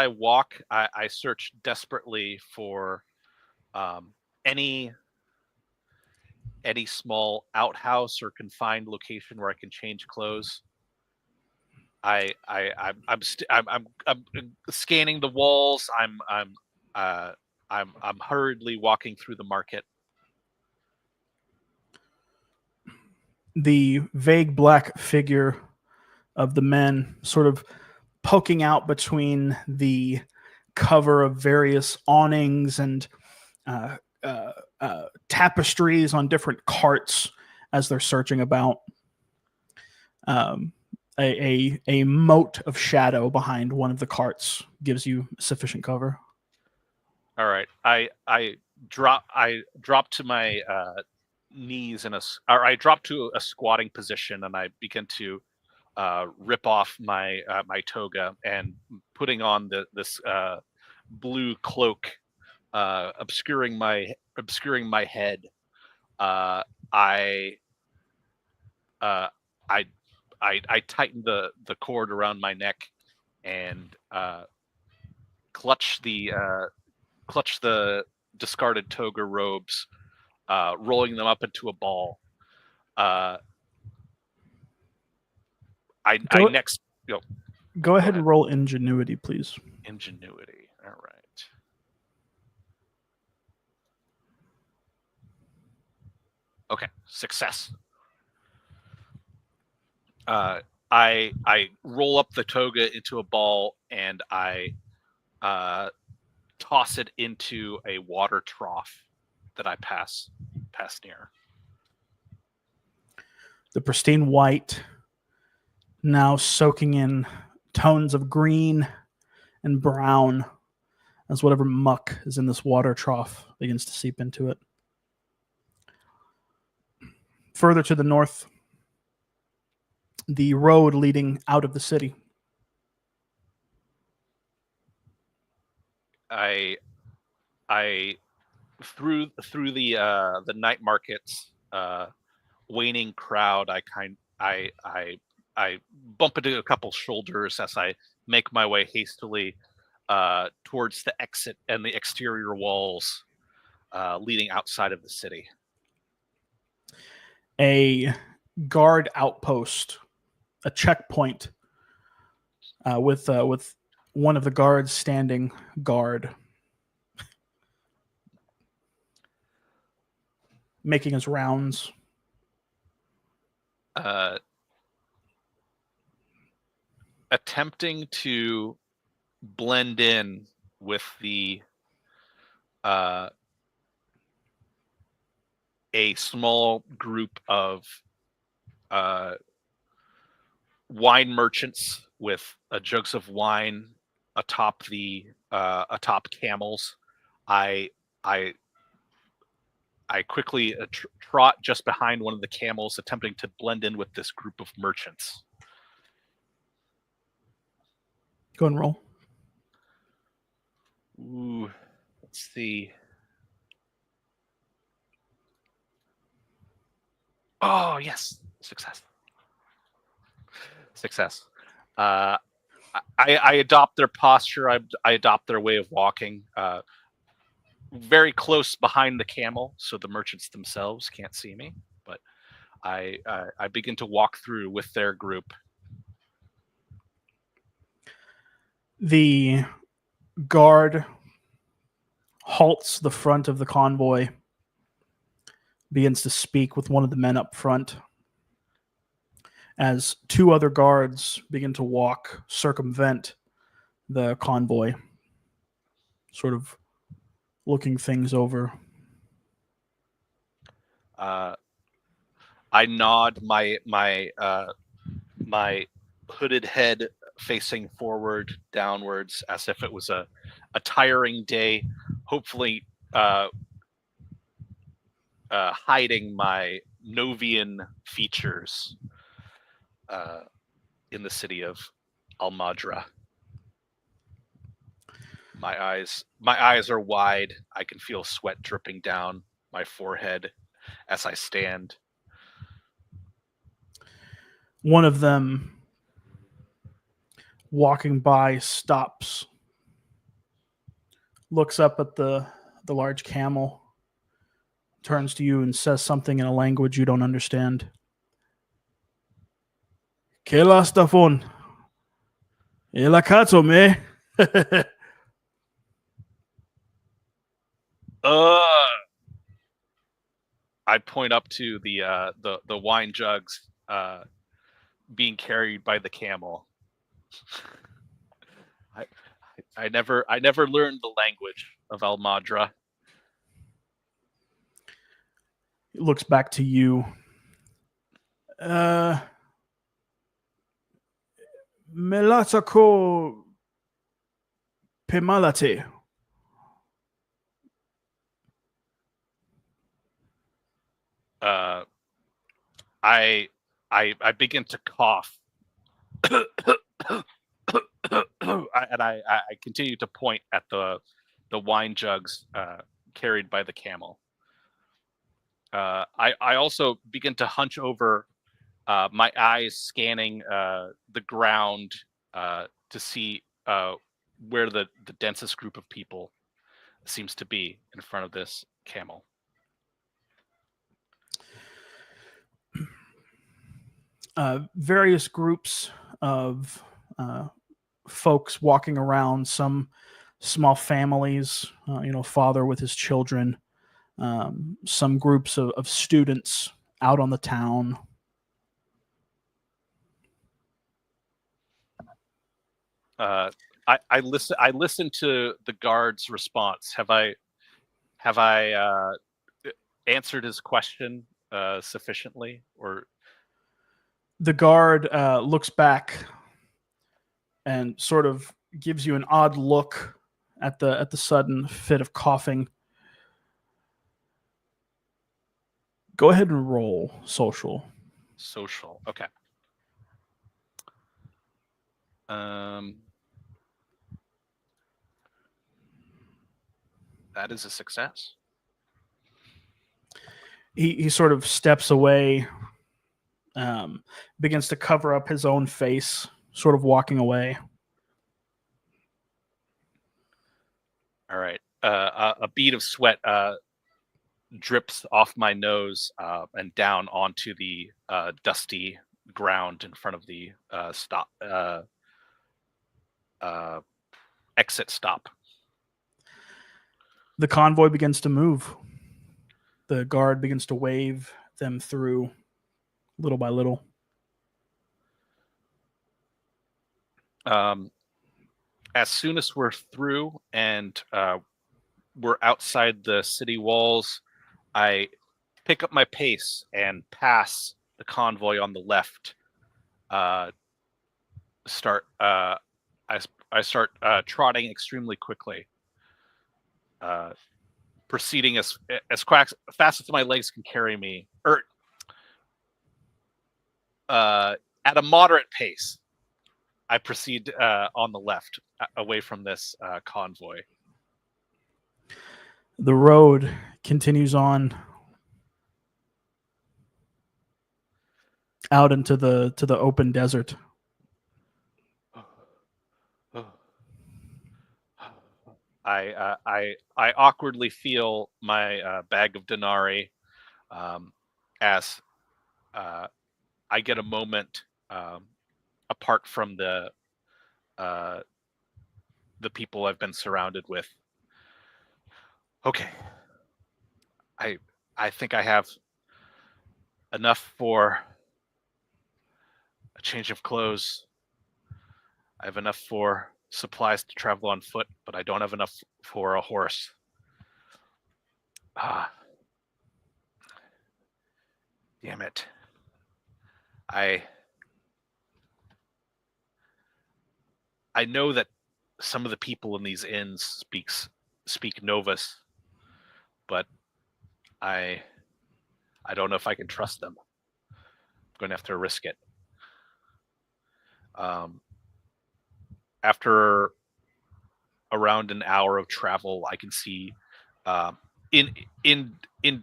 walk, I search desperately for any small outhouse or confined location where I can change clothes. I'm scanning the walls. I'm hurriedly walking through the market. The vague black figure of the men sort of poking out between the cover of various awnings and tapestries on different carts as they're searching about. A moat of shadow behind one of the carts gives you sufficient cover. All right, I drop to my knees or I drop to a squatting position, and I begin to rip off my my toga and putting on this blue cloak, obscuring my head. I tighten the cord around my neck and clutch the discarded toga robes, rolling them up into a ball. Go ahead and roll ingenuity, please. Ingenuity. All right. Okay, success. I roll up the toga into a ball, and I toss it into a water trough that I pass near. The pristine white, now soaking in tones of green and brown as whatever muck is in this water trough begins to seep into it. Further to the north, the road leading out of the city. I through the night market's waning crowd, I bump into a couple shoulders as I make my way hastily towards the exit and the exterior walls leading outside of the city. A guard outpost, a checkpoint, with one of the guards standing guard, making his rounds. Attempting to blend in with the a small group of wine merchants with jugs of wine atop camels. I quickly trot just behind one of the camels, attempting to blend in with this group of merchants. Go and roll. Ooh, let's see. Oh, yes. Success. I adopt their posture. I adopt their way of walking. Very close behind the camel, so the merchants themselves can't see me. But I begin to walk through with their group. The guard halts the front of the convoy, begins to speak with one of the men up front, as two other guards begin to circumvent the convoy, sort of looking things over. I nod my hooded head facing forward, downwards, as if it was a tiring day. Hopefully, hiding my Novian features in the city of Almadra. My eyes are wide. I can feel sweat dripping down my forehead as I stand. One of them, walking by, stops, looks up at the large camel, turns to you and says something in a language you don't understand. ¿Qué la estafón? El acaso, me. I point up to the wine jugs being carried by the camel. I never learned the language of Almadra. He looks back to you. Me la sacó Pemalate. I begin to cough. And I continue to point at the wine jugs carried by the camel. I also begin to hunch over, my eyes scanning the ground to see where the densest group of people seems to be in front of this camel. Various groups of folks walking around, some small families, father with his children, some groups of students out on the town. I listen to the guard's response. Have I answered his question sufficiently? Or the guard looks back and sort of gives you an odd look at the sudden fit of coughing. Go ahead and roll social. Social, okay. That is a success. He sort of steps away, begins to cover up his own face, sort of walking away. All right. A bead of sweat drips off my nose and down onto the dusty ground in front of the exit stop. The convoy begins to move. The guard begins to wave them through little by little. As soon as we're through and we're outside the city walls, I pick up my pace and pass the convoy on the left. I start trotting extremely quickly, proceeding as fast as my legs can carry me, or at a moderate pace. I proceed on the left, away from this convoy. The road continues on out into the open desert. I awkwardly feel my bag of denarii as I get a moment apart from the people I've been surrounded with. Okay, I think I have enough for a change of clothes. I have enough for supplies to travel on foot, but I don't have enough for a horse. Damn it. I know that some of the people in these inns speak Novus, but I I don't know if I can trust them. I'm going to have to risk it. After around an hour of travel, I can see in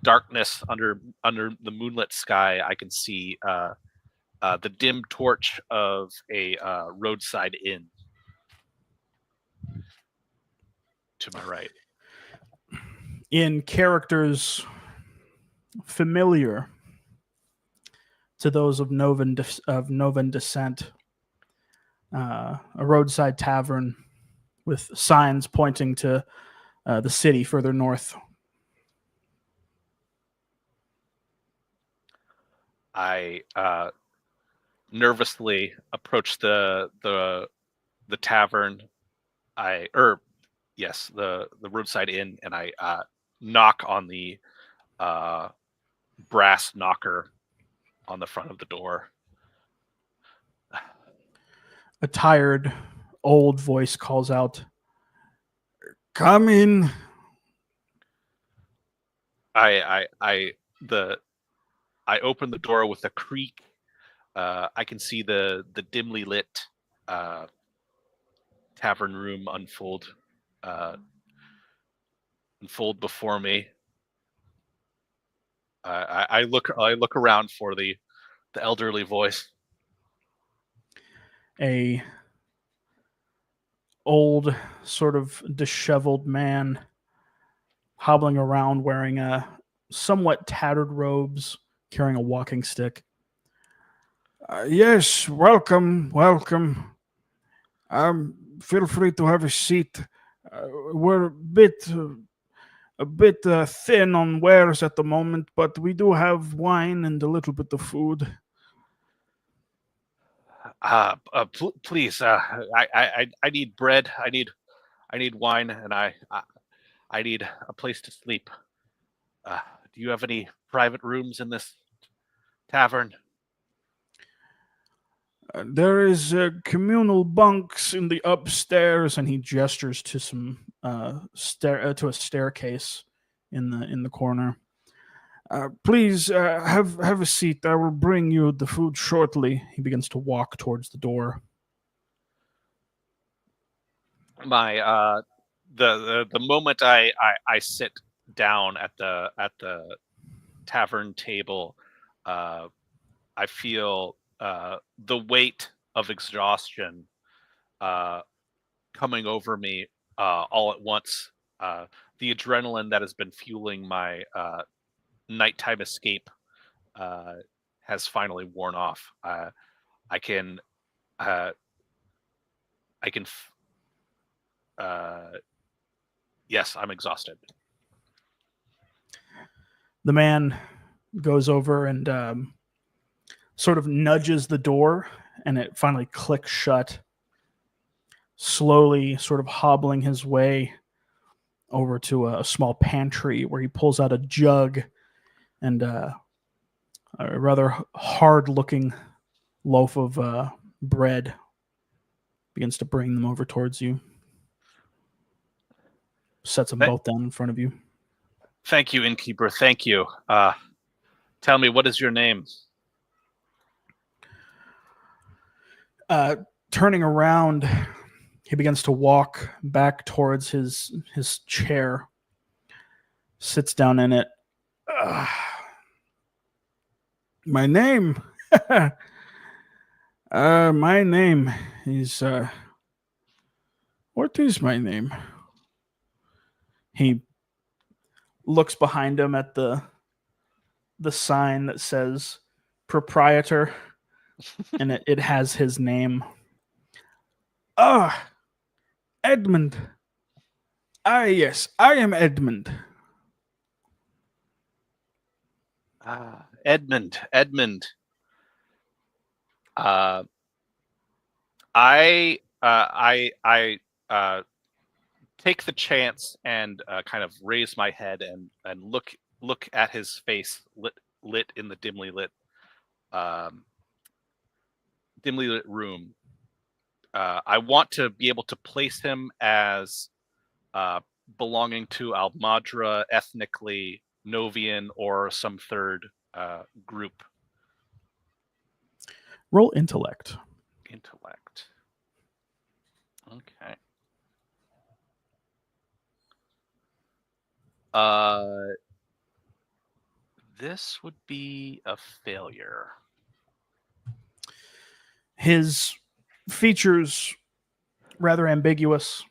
darkness under the moonlit sky. I can see the dim torch of a roadside inn to my right. In characters familiar to those of Novan descent, a roadside tavern with signs pointing to the city further north. I nervously approach the tavern. The roadside inn, and I knock on the brass knocker on the front of the door. A tired, old voice calls out, "Come in." I open the door with a creak. I can see the dimly lit tavern room unfold before me. I look around for the elderly voice. A old, sort of disheveled man hobbling around wearing somewhat tattered robes, carrying a walking stick. Yes, welcome. Feel free to have a seat. We're a bit thin on wares at the moment, but we do have wine and a little bit of food. Please, I need bread. I need wine, and I need a place to sleep. Do you have any private rooms in this tavern? There is communal bunks in the upstairs, and he gestures to some to a staircase in the corner. Please have a seat. I will bring you the food shortly. He begins to walk towards the door. My the moment I sit down at the tavern table, I feel the weight of exhaustion coming over me all at once. The adrenaline that has been fueling my nighttime escape has finally worn off. I can yes, I'm exhausted. The man goes over and sort of nudges the door, and it finally clicks shut, slowly sort of hobbling his way over to a small pantry where he pulls out a jug and a rather hard-looking loaf of bread, begins to bring them over towards you. Sets them both down in front of you. Thank you, innkeeper. Thank you. Tell me, what is your name? Turning around, he begins to walk back towards his chair, sits down in it. My name? My name is... what is my name? He looks behind him at the sign that says proprietor, and it has his name. Edmund. Yes, I am Edmund. Edmund. I take the chance and kind of raise my head and look at his face lit in the dimly lit room. I want to be able to place him as belonging to Almadra, ethnically Novian, or some third group? Roll intellect. Intellect. Okay. This would be a failure. His features rather ambiguous.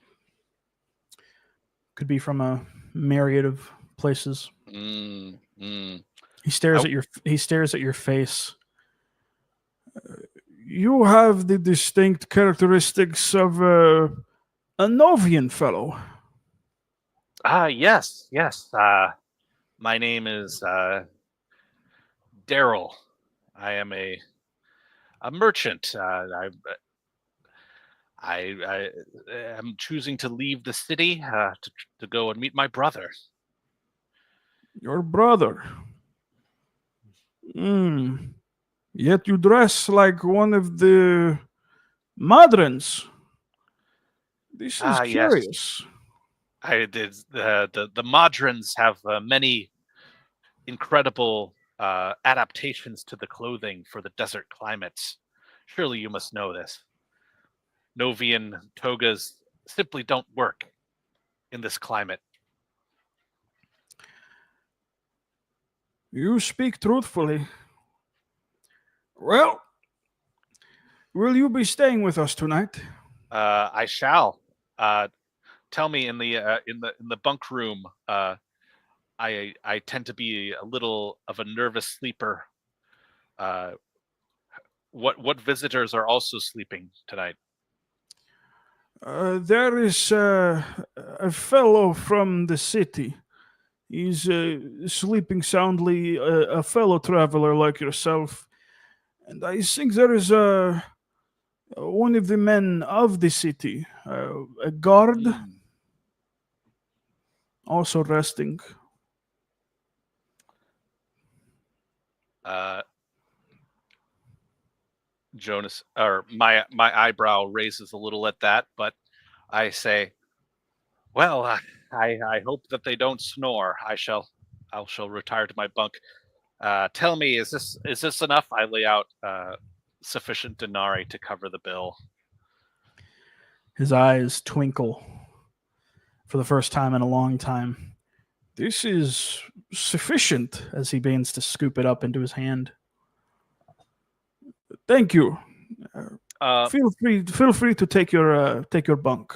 Could be from a myriad of places. He stares at your face. You have the distinct characteristics of a Novian fellow. Yes. My name is Daryl. I am a merchant. I am choosing to leave the city to go and meet my brother. Your brother. Yet you dress like one of the Madrons. This is curious. Yes. The Modrons have many incredible adaptations to the clothing for the desert climates. Surely you must know this. Novian togas simply don't work in this climate. You speak truthfully. Well, will you be staying with us tonight? I shall. Tell me in the bunk room. I tend to be a little of a nervous sleeper. What visitors are also sleeping tonight? There is a fellow from the city. He's sleeping soundly, a fellow traveler like yourself. And I think there is one of the men of the city, a guard, also resting. Jonas, or my eyebrow raises a little at that, but I say, well, I hope that they don't snore. I shall retire to my bunk. Tell me, is this enough? I lay out sufficient denarii to cover the bill. His eyes twinkle for the first time in a long time. This is sufficient, as he begins to scoop it up into his hand. Thank you. Feel free to take your bunk.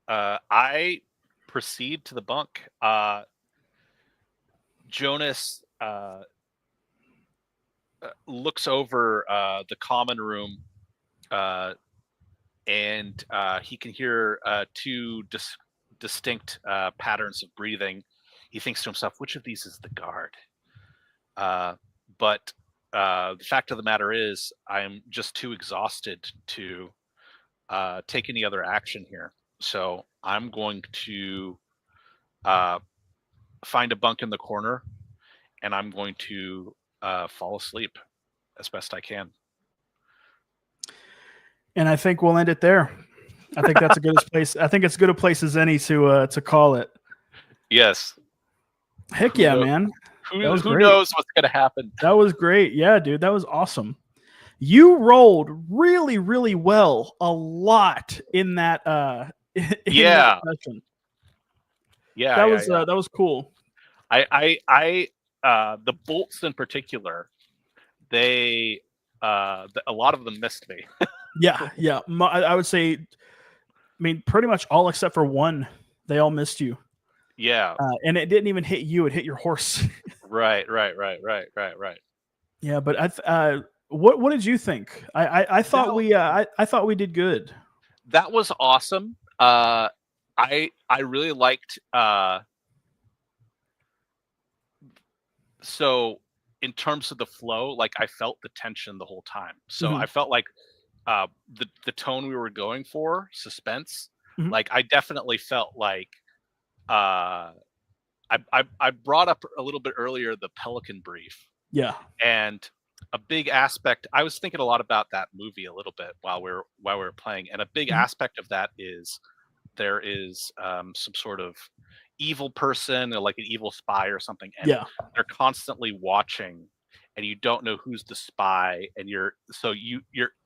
I proceed to the bunk. Jonas looks over the common room, and he can hear two distinct patterns of breathing. He thinks to himself, which of these is the guard? But the fact of the matter is, I'm just too exhausted to take any other action here. So I'm going to find a bunk in the corner, and I'm going to fall asleep as best I can. And I think we'll end it there. I think that's a good place. I think it's as good a place as any to call it. Yes. Heck yeah, man. Who knows what's going to happen? That was great. Yeah, dude, that was awesome. You rolled really, really well. A lot in that. That session. Yeah, that was cool. The bolts in particular, they a lot of them missed me. Yeah. I would say, pretty much all except for one, they all missed you. Yeah. And it didn't even hit you; it hit your horse. Right. Yeah, but what did you think? I thought I thought we did good. That was awesome. I really liked. So in terms of the flow, like I felt the tension the whole time. So I felt like the tone we were going for, suspense. Like I definitely felt like I brought up a little bit earlier the Pelican Brief. Yeah. And a big aspect, I was thinking a lot about that movie a little bit while we were playing, and a big aspect of that is there is some sort of evil person or like an evil spy or something, and they're constantly watching, and you don't know who's the spy, and you're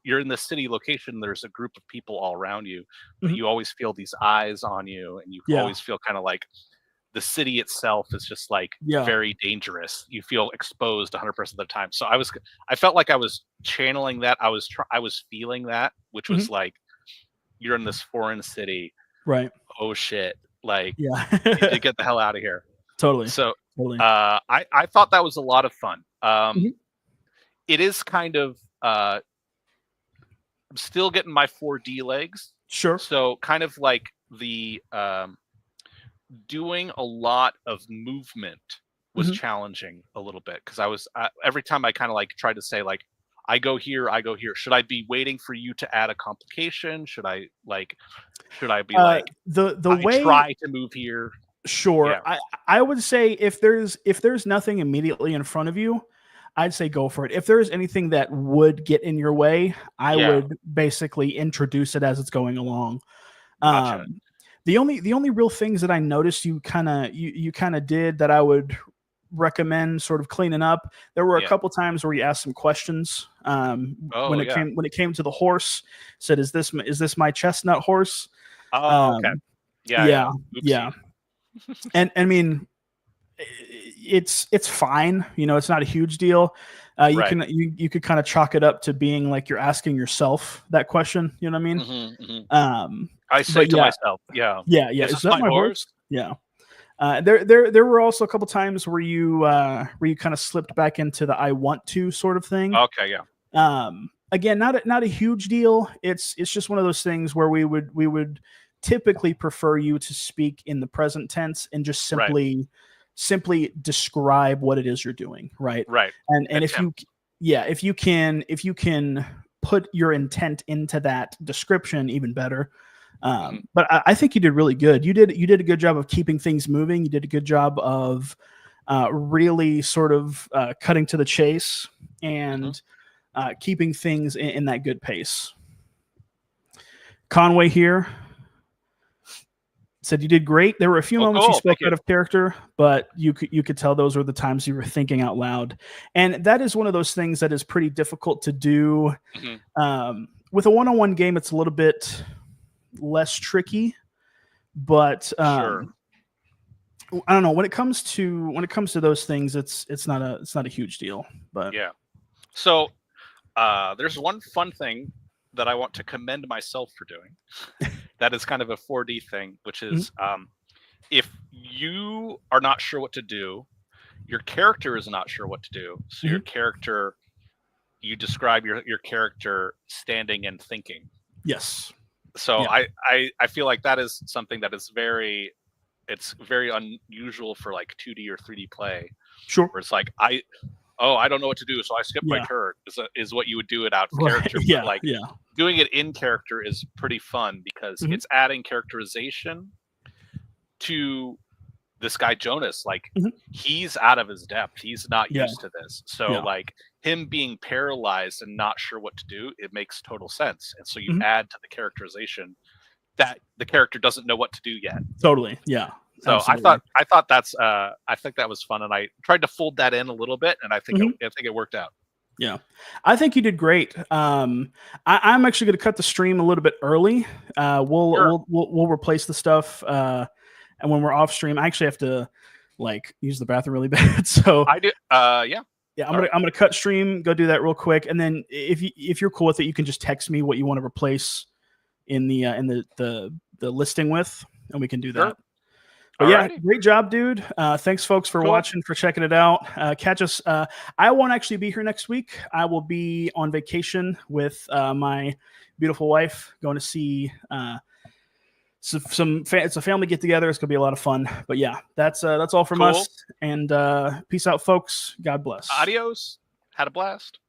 in the city location. There's a group of people all around you, but you always feel these eyes on you, and you always feel kind of like the city itself is just like very dangerous. You feel exposed 100% of the time. So I felt like I was channeling that. I was feeling that, which was like, you're in this foreign city, right? Oh shit! Like, you need to get the hell out of here. Totally. So, I thought that was a lot of fun. It is kind of I'm still getting my 4D legs. Sure. So kind of like the doing a lot of movement was challenging a little bit, because I was every time I kind of like tried to say like, I go here. Should I be waiting for you to add a complication? Should I be like the way try to move here? Sure. Yeah. I would say if there's nothing immediately in front of you, I'd say go for it. If there's anything that would get in your way, I would basically introduce it as it's going along. Gotcha. The only real things that I noticed you kind of did that I would recommend sort of cleaning up. There were a couple times where you asked some questions. When it came to the horse, said, "Is this my chestnut horse?" Oh, okay. Yeah. And I mean, it's fine. You know, it's not a huge deal. You could kind of chalk it up to being like you're asking yourself that question. You know what I mean? I say to myself, yeah. Is that my horse? Yeah. There were also a couple times where you kind of slipped back into the "I want to" sort of thing. Okay, yeah. Again, not a huge deal. It's just one of those things where we would typically prefer you to speak in the present tense and just simply describe what it is you're doing, right? Right. And if you can put your intent into that description, even better. But I think you did really good. You did a good job of keeping things moving. You did a good job of really sort of cutting to the chase and keeping things in that good pace. Conway here said you did great. There were a few moments you spoke out of character, but you could tell those were the times you were thinking out loud. And that is one of those things that is pretty difficult to do. With a one-on-one game, it's a little bit less tricky, but sure. I don't know, when it comes to those things, it's not a huge deal. But yeah. So there's one fun thing that I want to commend myself for doing. That is kind of a 4D thing, which is if you are not sure what to do, your character is not sure what to do. So your character, you describe your character standing and thinking. Yes. So I feel like that is something that is very unusual for like 2D or 3D play. Sure. Where it's like I don't know what to do, so I skip my turn. Is what you would do it out of character. But doing it in character is pretty fun because it's adding characterization to this guy Jonas. Like he's out of his depth. He's not used to this. So like him being paralyzed and not sure what to do, it makes total sense. And so you add to the characterization that the character doesn't know what to do yet. Totally. Yeah. So absolutely. I thought that's I think that was fun, and I tried to fold that in a little bit, and I think it worked out. Yeah, I think you did great. I'm actually going to cut the stream a little bit early. We'll replace the stuff, and when we're off stream, I actually have to like use the bathroom really bad. So I do. Yeah. I'm gonna cut stream, go do that real quick, and then if you're cool with it, you can just text me what you want to replace in the listing with, and we can do that. Sure. But yeah, great job, dude. Thanks, folks, for watching, for checking it out. Catch us. I won't actually be here next week. I will be on vacation with my beautiful wife, going to see it's a family get together. It's gonna be a lot of fun. But yeah, that's all from us. And peace out, folks. God bless. Adios. Had a blast.